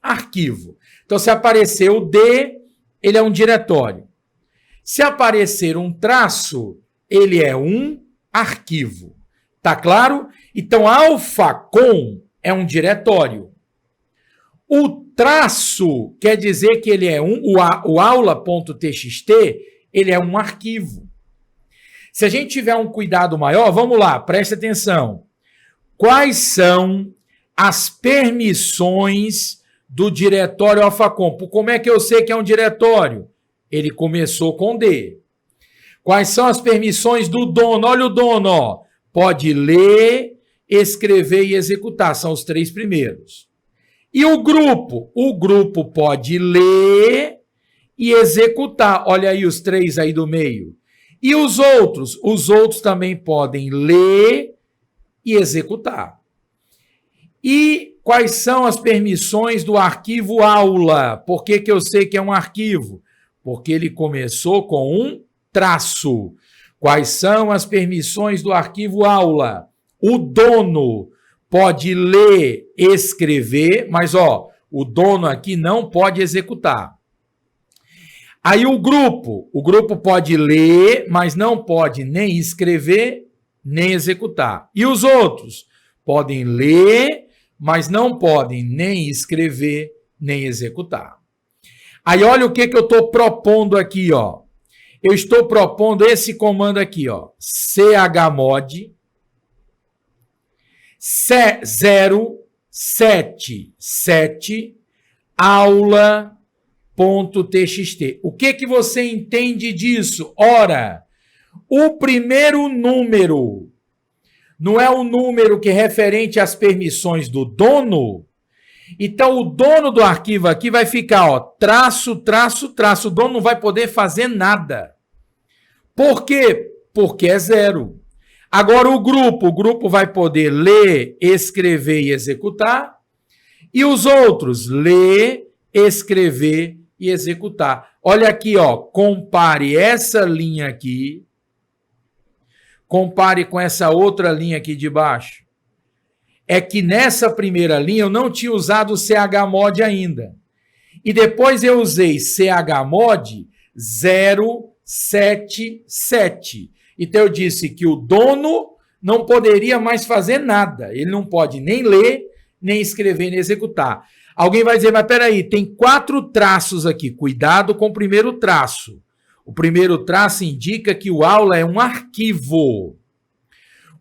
Speaker 1: arquivo. Então, se aparecer o D, ele é um diretório. Se aparecer um traço, ele é um arquivo. Tá claro? Então, alfacom é um diretório. O traço quer dizer que ele é o aula.txt, ele é um arquivo. Se a gente tiver um cuidado maior, vamos lá, preste atenção. Quais são as permissões do diretório alfacom? Como é que eu sei que é um diretório? Ele começou com D. Quais são as permissões do dono? Olha o dono, pode ler, escrever e executar, são os 3 primeiros. E o grupo? O grupo pode ler e executar. Olha aí os 3 aí do meio. E os outros? Os outros também podem ler e executar. E quais são as permissões do arquivo aula? Por que eu sei que é um arquivo? Porque ele começou com um traço. Quais são as permissões do arquivo aula? O dono pode ler, escrever, mas o dono aqui não pode executar. Aí o grupo pode ler, mas não pode nem escrever, nem executar. E os outros podem ler, mas não podem nem escrever, nem executar. Aí olha o que eu estou propondo aqui, Eu estou propondo esse comando aqui, chmod 077 aula.txt. O que você entende disso? Ora, o primeiro número não é um número que é referente às permissões do dono? Então, o dono do arquivo aqui vai ficar, traço, traço, traço. O dono não vai poder fazer nada. Por quê? Porque é 0. Agora, o grupo vai poder ler, escrever e executar. E os outros, ler, escrever e executar. Olha aqui, compare essa linha aqui, compare com essa outra linha aqui de baixo. É que nessa primeira linha eu não tinha usado o chmod ainda. E depois eu usei chmod 077. Então eu disse que o dono não poderia mais fazer nada. Ele não pode nem ler, nem escrever, nem executar. Alguém vai dizer, mas peraí, tem 4 traços aqui. Cuidado com o primeiro traço. O primeiro traço indica que o aula é um arquivo.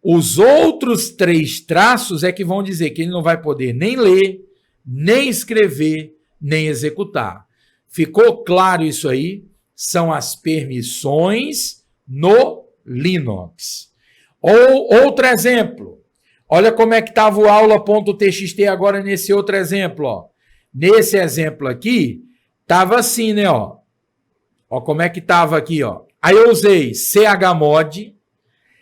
Speaker 1: Os outros 3 traços é que vão dizer que ele não vai poder nem ler, nem escrever, nem executar. Ficou claro isso aí? São as permissões no Linux. Outro exemplo. Olha como é que estava o aula.txt agora nesse outro exemplo. Nesse exemplo aqui, estava assim, né? Ó como é que estava aqui, ó. Aí eu usei chmod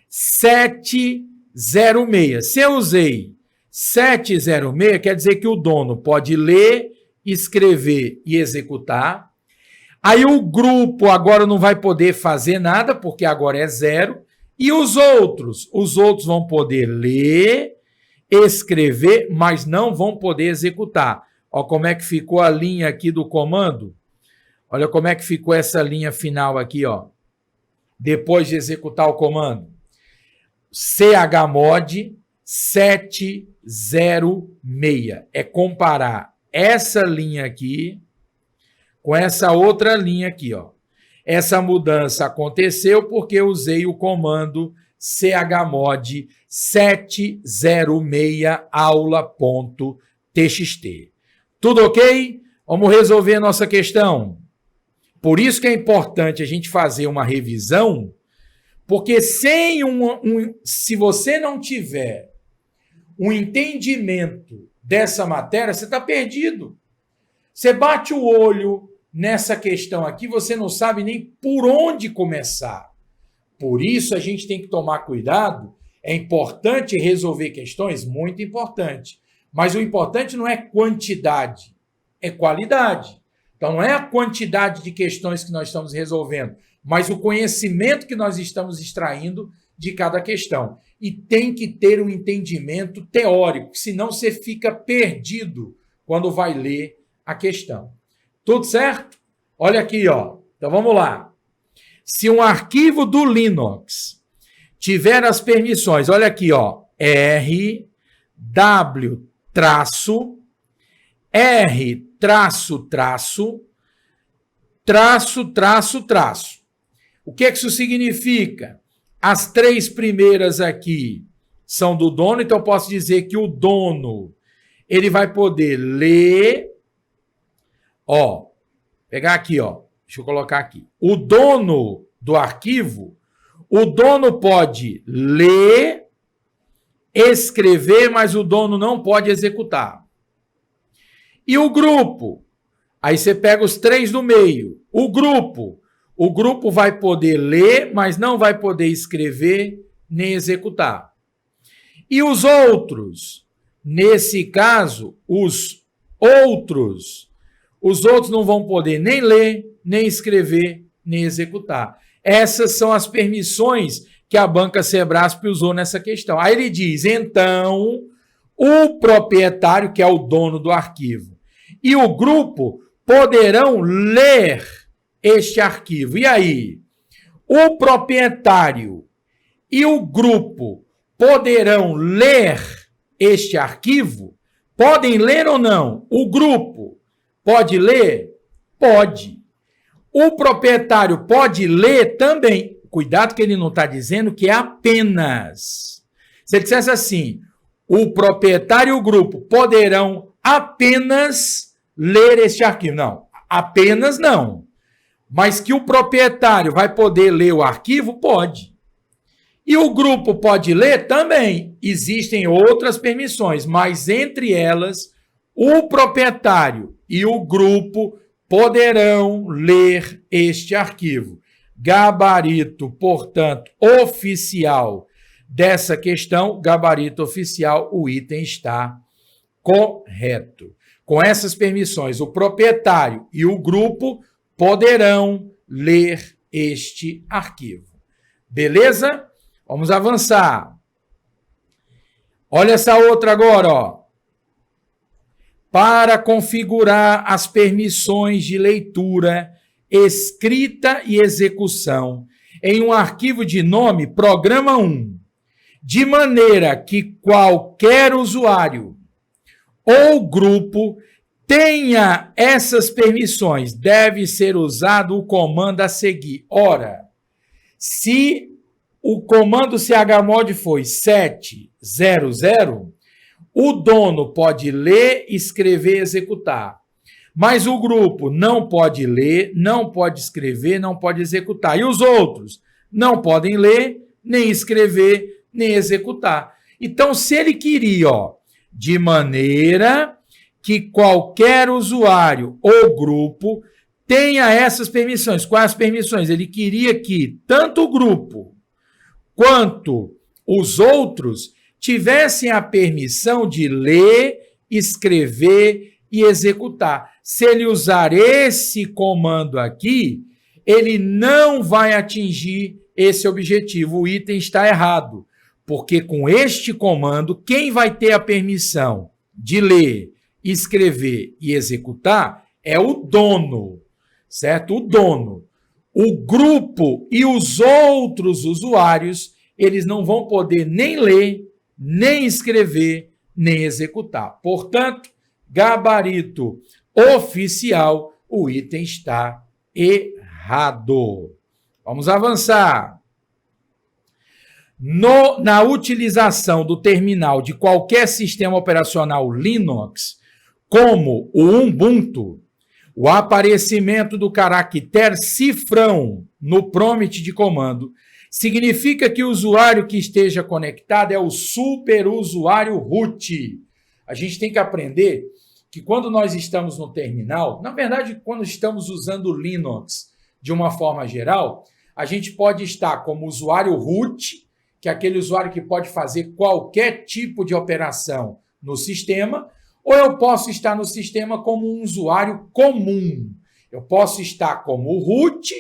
Speaker 1: 706. Se eu usei 706, quer dizer que o dono pode ler, escrever e executar. Aí o grupo agora não vai poder fazer nada, porque agora é 0. E os outros? Os outros vão poder ler, escrever, mas não vão poder executar. Ó como é que ficou a linha aqui do comando. Olha como é que ficou essa linha final aqui, ó. Depois de executar o comando. chmod 706. É comparar essa linha aqui com essa outra linha aqui, ó. Essa mudança aconteceu porque eu usei o comando chmod 706 aula.txt. Tudo ok? Vamos resolver a nossa questão. Por isso que é importante a gente fazer uma revisão, porque se você não tiver um entendimento dessa matéria, você está perdido. Você bate o olho nessa questão aqui, você não sabe nem por onde começar. Por isso a gente tem que tomar cuidado. É importante resolver questões, muito importante. Mas o importante não é quantidade, é qualidade. Então, não é a quantidade de questões que nós estamos resolvendo, mas o conhecimento que nós estamos extraindo de cada questão. E tem que ter um entendimento teórico, senão você fica perdido quando vai ler a questão. Tudo certo? Olha aqui, ó. Então, vamos lá. Se um arquivo do Linux tiver as permissões, olha aqui, ó, R, W, traço, R, traço, traço, traço, traço, traço. O que isso significa? As 3 primeiras aqui são do dono, então eu posso dizer que o dono, ele vai poder ler, ó, pegar aqui, ó, deixa eu colocar aqui. O dono do arquivo, o dono pode ler, escrever, mas o dono não pode executar. E o grupo? Aí você pega os 3 do meio. O grupo vai poder ler, mas não vai poder escrever nem executar. E os outros? Nesse caso, os outros não vão poder nem ler, nem escrever, nem executar. Essas são as permissões que a banca Sebrasp usou nessa questão. Aí ele diz, então, o proprietário, que é o dono do arquivo, e o grupo poderão ler este arquivo. E aí? O proprietário e o grupo poderão ler este arquivo? Podem ler ou não? O grupo pode ler? Pode. O proprietário pode ler também. Cuidado que ele não está dizendo que é apenas. Se ele dissesse assim, o proprietário e o grupo poderão apenas ler este arquivo. Não, apenas não. Mas que o proprietário vai poder ler o arquivo? Pode. E o grupo pode ler? Também. Existem outras permissões, mas entre elas, o proprietário e o grupo poderão ler este arquivo. Gabarito, portanto, oficial dessa questão, gabarito oficial, o item está correto. Com essas permissões, o proprietário e o grupo poderão ler este arquivo. Beleza? Vamos avançar. Olha essa outra agora, ó. Para configurar as permissões de leitura, escrita e execução em um arquivo de nome Programa 1, de maneira que qualquer usuário ou grupo tenha essas permissões, deve ser usado o comando a seguir. Ora, se o comando chmod foi 700, o dono pode ler, escrever e executar. Mas o grupo não pode ler, não pode escrever, não pode executar. E os outros não podem ler, nem escrever, nem executar. Então, se ele queria, ó, de maneira que qualquer usuário ou grupo tenha essas permissões. Quais as permissões? Ele queria que tanto o grupo quanto os outros tivessem a permissão de ler, escrever e executar. Se ele usar esse comando aqui, ele não vai atingir esse objetivo. O item está errado, porque com este comando, quem vai ter a permissão de ler, escrever e executar é o dono, certo? O dono. O grupo e os outros usuários, eles não vão poder nem ler, nem escrever, nem executar. Portanto, gabarito oficial, o item está errado. Vamos avançar. Na utilização do terminal de qualquer sistema operacional Linux, como o Ubuntu, o aparecimento do caractere cifrão no prompt de comando significa que o usuário que esteja conectado é o superusuário root. A gente tem que aprender que quando nós estamos no terminal, na verdade, quando estamos usando o Linux de uma forma geral, a gente pode estar como usuário root, que é aquele usuário que pode fazer qualquer tipo de operação no sistema, ou eu posso estar no sistema como um usuário comum. Eu posso estar como root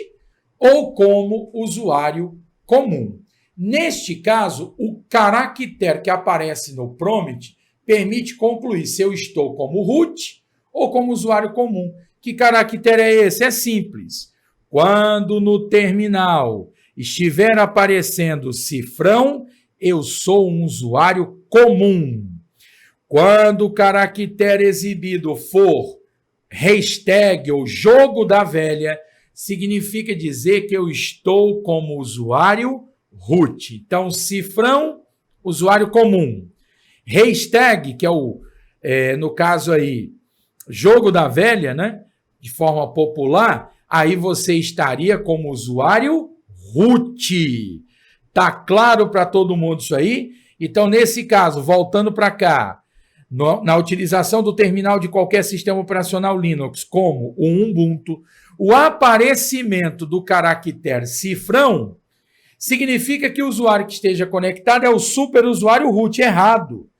Speaker 1: ou como usuário comum. Neste caso, o caractere que aparece no prompt permite concluir se eu estou como root ou como usuário comum. Que caractere é esse? É simples. Quando no terminal estiver aparecendo cifrão, eu sou um usuário comum. Quando o caractere exibido for hashtag ou jogo da velha, significa dizer que eu estou como usuário root. Então, cifrão, usuário comum. Hashtag, que é no caso aí, jogo da velha, né? De forma popular, aí você estaria como usuário root. Tá claro para todo mundo isso aí? Então, nesse caso, voltando para cá, na utilização do terminal de qualquer sistema operacional Linux, como o Ubuntu, o aparecimento do caractere cifrão significa que o usuário que esteja conectado é o superusuário root. Errado.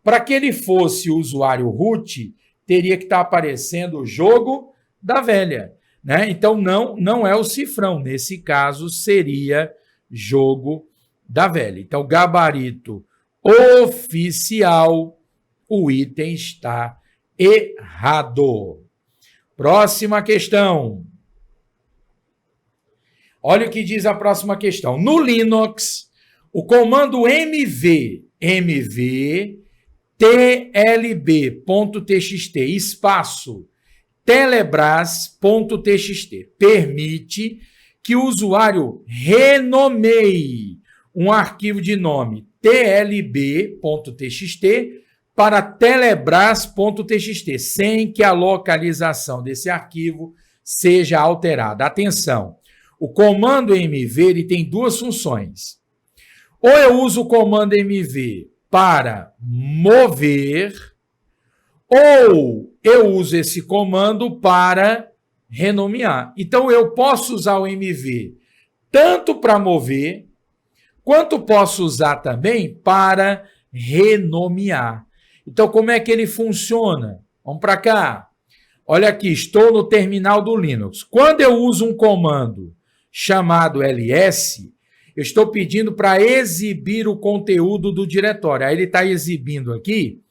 Speaker 1: Para que ele fosse o usuário root, teria que estar aparecendo o jogo da velha, né? Então, não é o cifrão. Nesse caso, seria jogo da velha. Então, gabarito oficial, o item está errado. Próxima questão. Olha o que diz a próxima questão. No Linux, o comando mv tlb.txt espaço telebras.txt permite que o usuário renomeie um arquivo de nome tlb.txt para telebras.txt, sem que a localização desse arquivo seja alterada. Atenção, o comando mv ele tem duas funções. Ou eu uso o comando mv para mover, ou eu uso esse comando para renomear. Então, eu posso usar o mv tanto para mover, quanto posso usar também para renomear. Então, como é que ele funciona? Vamos para cá. Olha aqui, estou no terminal do Linux. Quando eu uso um comando chamado ls, eu estou pedindo para exibir o conteúdo do diretório. Aí ele está exibindo aqui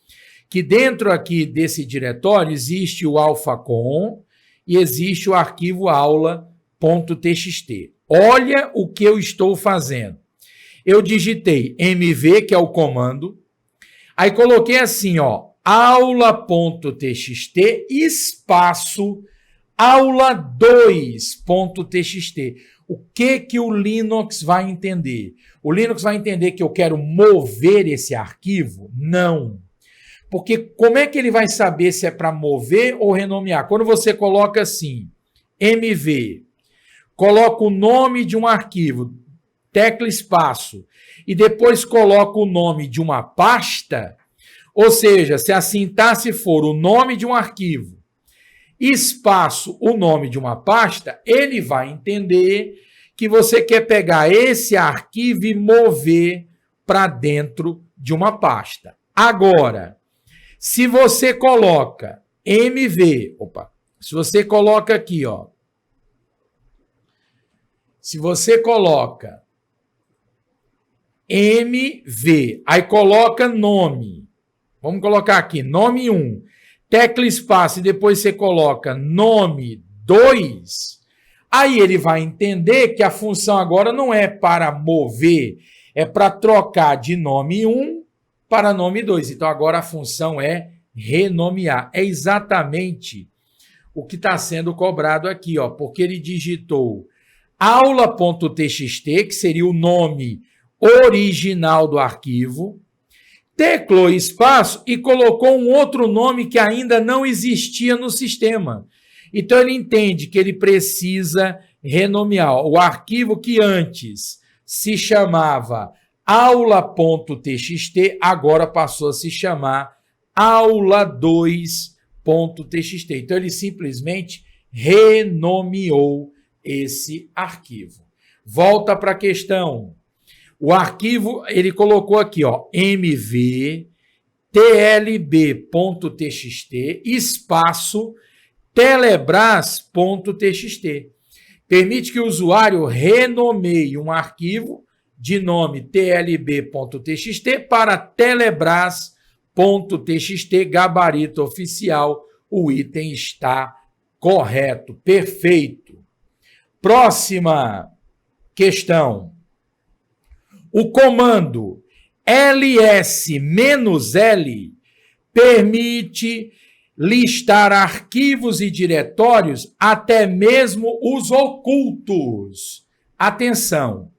Speaker 1: que dentro aqui desse diretório existe o alphacom e existe o arquivo aula.txt. Olha o que eu estou fazendo. Eu digitei mv, que é o comando, aí coloquei assim, ó, aula.txt espaço aula2.txt. O que o Linux vai entender? O Linux vai entender que eu quero mover esse arquivo? Não. Porque como é que ele vai saber se é para mover ou renomear? Quando você coloca assim, mv, coloca o nome de um arquivo, tecla espaço, e depois coloca o nome de uma pasta, Ou seja, se a sintaxe for o nome de um arquivo, espaço o nome de uma pasta, ele vai entender que você quer pegar esse arquivo e mover para dentro de uma pasta. Agora, se você coloca se você coloca aqui, ó, se você coloca MV, aí coloca nome, vamos colocar aqui, nome 1, tecla espaço e depois você coloca nome 2, aí ele vai entender que a função agora não é para mover, é para trocar de nome 1 para nome 2. Então agora a função é renomear. É exatamente o que está sendo cobrado aqui, ó, porque ele digitou aula.txt, que seria o nome original do arquivo, teclou espaço e colocou um outro nome que ainda não existia no sistema. Então ele entende que ele precisa renomear o arquivo que antes se chamava aula.txt, agora passou a se chamar aula2.txt. Então ele simplesmente renomeou esse arquivo. Volta para a questão. O arquivo, ele colocou aqui, ó, mv tlb.txt espaço telebras.txt. Permite que o usuário renomeie um arquivo de nome tlb.txt para telebras.txt, gabarito oficial. O item está correto, perfeito. Próxima questão. O comando ls-l permite listar arquivos e diretórios, até mesmo os ocultos. Atenção!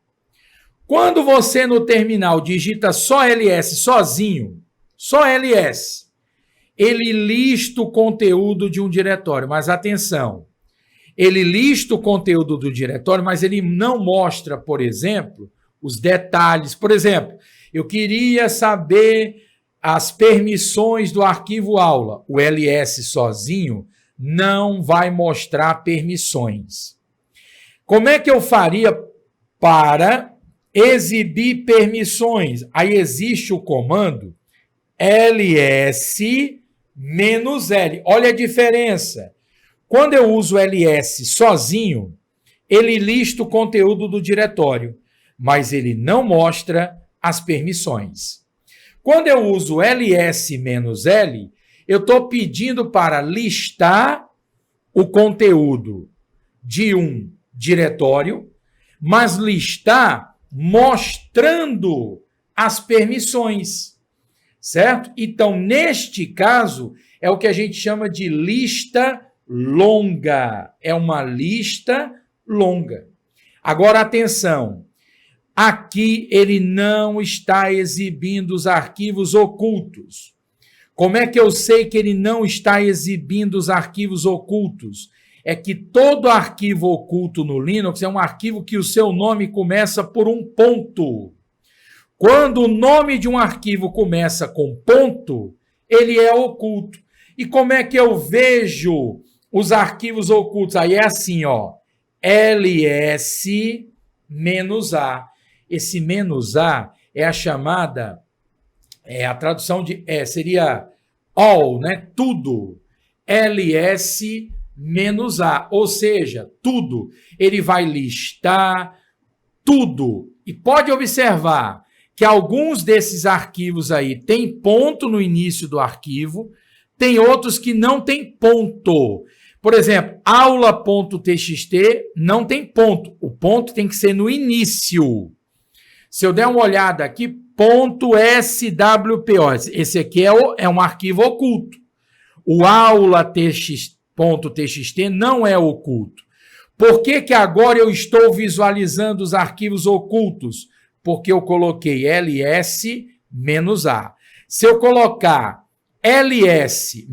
Speaker 1: Quando você no terminal digita só ls sozinho, só ls, ele lista o conteúdo de um diretório. Mas atenção! Ele lista o conteúdo do diretório, mas ele não mostra, por exemplo, os detalhes. Por exemplo, eu queria saber as permissões do arquivo aula. O ls sozinho não vai mostrar permissões. Como é que eu faria para exibir permissões? Aí existe o comando ls-l. Olha a diferença. Quando eu uso ls sozinho, ele lista o conteúdo do diretório, mas ele não mostra as permissões. Quando eu uso ls-l, eu estou pedindo para listar o conteúdo de um diretório, mas listar mostrando as permissões, certo? Então, neste caso, é o que a gente chama de lista longa. É uma lista longa. Agora, atenção. Aqui ele não está exibindo os arquivos ocultos. Como é que eu sei que ele não está exibindo os arquivos ocultos? É que todo arquivo oculto no Linux é um arquivo que o seu nome começa por um ponto. Quando o nome de um arquivo começa com ponto, ele é oculto. E como é que eu vejo os arquivos ocultos? Aí é assim, ó, ls-a. Esse "-a" é a chamada, a tradução seria all, né? Tudo. ls-a, ou seja, tudo. Ele vai listar tudo. E pode observar que alguns desses arquivos aí tem ponto no início do arquivo, tem outros que não tem ponto. Por exemplo, aula.txt não tem ponto. O ponto tem que ser no início. Se eu der uma olhada aqui, .swp, esse aqui é um arquivo oculto. O aula.txt não é oculto. Por que que agora eu estou visualizando os arquivos ocultos? Porque eu coloquei ls-a. Se eu colocar ls-l,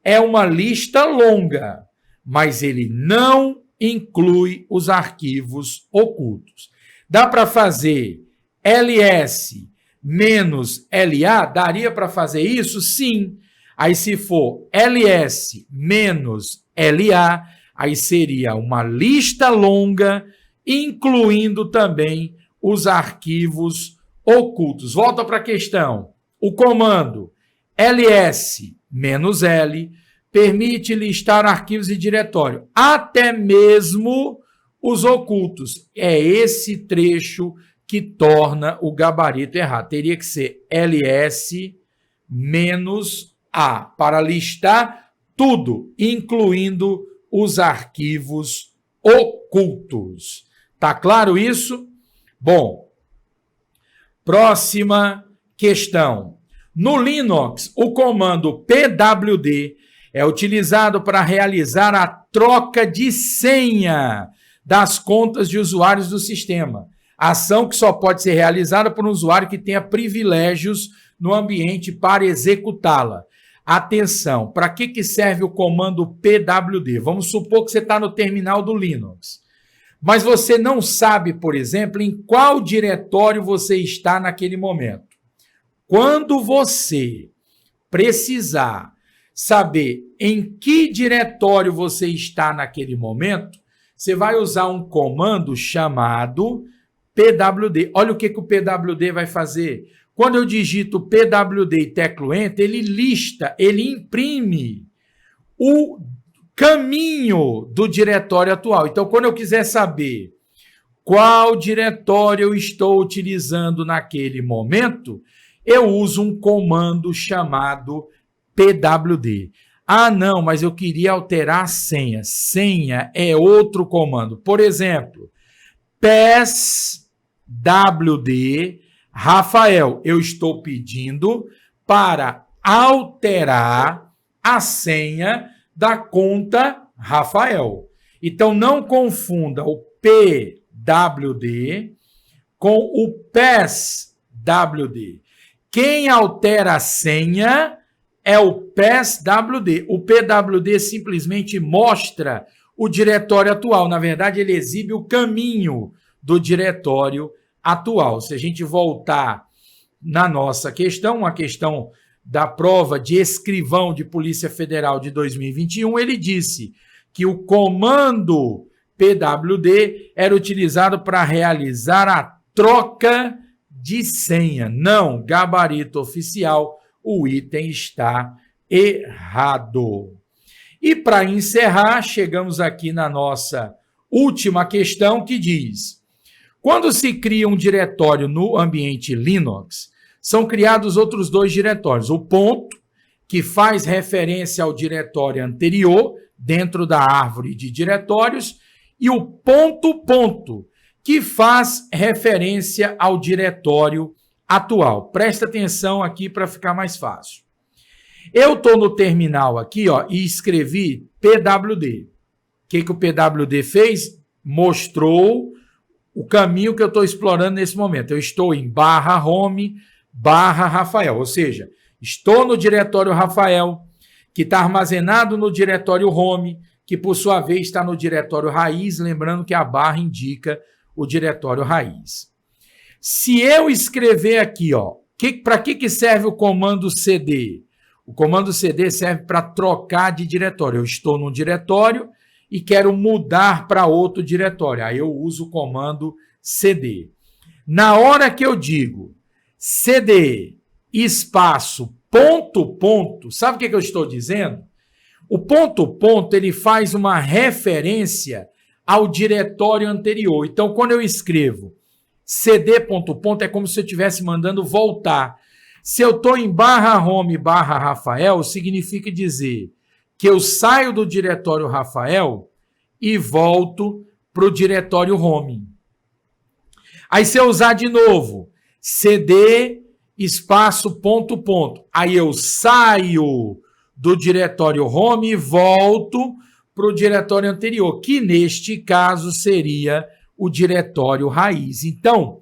Speaker 1: é uma lista longa, mas ele não inclui os arquivos ocultos. Dá para fazer ls menos LA, daria para fazer isso? Sim. Aí se for LS menos LA, aí seria uma lista longa, incluindo também os arquivos ocultos. Volta para a questão. O comando ls menos L permite listar arquivos e diretório, até mesmo os ocultos. É esse trecho que torna o gabarito errado. Teria que ser ls menos A, para listar tudo, incluindo os arquivos ocultos. Tá claro isso? Bom, próxima questão. No Linux, o comando pwd é utilizado para realizar a troca de senha das contas de usuários do sistema. Ação que só pode ser realizada por um usuário que tenha privilégios no ambiente para executá-la. Atenção, para que serve o comando pwd? Vamos supor que você está no terminal do Linux, mas você não sabe, por exemplo, em qual diretório você está naquele momento. Quando você precisar saber em que diretório você está naquele momento, você vai usar um comando chamado pwd. Olha o que o pwd vai fazer. Quando eu digito pwd e teclo enter, ele lista, ele imprime o caminho do diretório atual. Então, quando eu quiser saber qual diretório eu estou utilizando naquele momento, eu uso um comando chamado pwd. Ah, não, mas eu queria alterar a senha. Senha é outro comando. Por exemplo, passwd Rafael. Eu estou pedindo para alterar a senha da conta Rafael. Então, não confunda o pwd com o passwd. Quem altera a senha é o passwd. O pwd simplesmente mostra o diretório atual. Na verdade, ele exibe o caminho do diretório atual. Se a gente voltar na nossa questão, uma questão da prova de escrivão de Polícia Federal de 2021, ele disse que o comando pwd era utilizado para realizar a troca de senha. Não, gabarito oficial, o item está errado. E para encerrar, chegamos aqui na nossa última questão que diz: quando se cria um diretório no ambiente Linux, são criados outros dois diretórios. O ponto, que faz referência ao diretório anterior, dentro da árvore de diretórios, e o ponto, que faz referência ao diretório atual. Presta atenção aqui para ficar mais fácil. Eu estou no terminal aqui, ó, e escrevi pwd. O que o pwd fez? Mostrou o caminho que eu estou explorando nesse momento. Eu estou em /home /Rafael, ou seja, estou no diretório Rafael, que está armazenado no diretório home, que por sua vez está no diretório raiz, lembrando que a barra indica o diretório raiz. Se eu escrever aqui, ó, para que serve o comando cd? O comando cd serve para trocar de diretório. Eu estou num diretório e quero mudar para outro diretório. Aí eu uso o comando cd. Na hora que eu digo cd espaço ponto, sabe o que eu estou dizendo? O ponto, ele faz uma referência ao diretório anterior. Então, quando eu escrevo cd ponto, é como se eu estivesse mandando voltar. Se eu estou em /home /Rafael, significa dizer que eu saio do diretório Rafael e volto para o diretório home. Aí, se eu usar de novo cd espaço ponto, aí eu saio do diretório home e volto para o diretório anterior, que neste caso seria o diretório raiz. Então,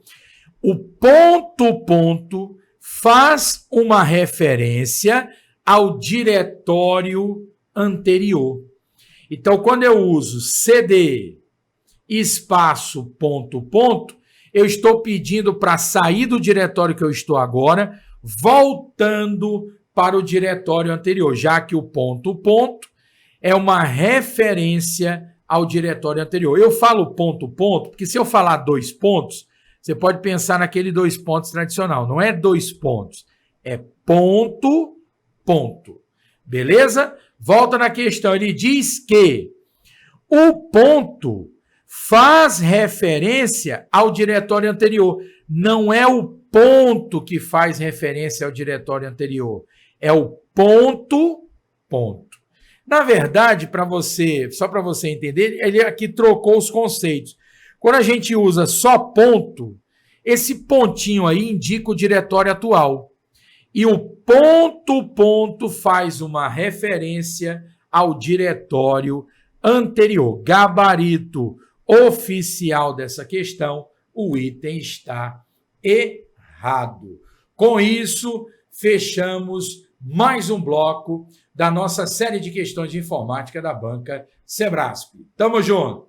Speaker 1: o ponto faz uma referência ao diretório anterior. Então, quando eu uso cd espaço ponto, eu estou pedindo para sair do diretório que eu estou agora, voltando para o diretório anterior, já que o ponto é uma referência ao diretório anterior. Eu falo ponto, porque se eu falar 2 pontos, você pode pensar naquele 2 pontos tradicional. Não é 2 pontos, é ponto. Beleza? Volta na questão. Ele diz que o ponto faz referência ao diretório anterior. Não é o ponto que faz referência ao diretório anterior. É o ponto. Na verdade, só para você entender, ele aqui trocou os conceitos. Quando a gente usa só ponto, esse pontinho aí indica o diretório atual. E o ponto faz uma referência ao diretório anterior. Gabarito oficial dessa questão, o item está errado. Com isso, fechamos mais um bloco da nossa série de questões de informática da banca Sebrasp. Tamo junto!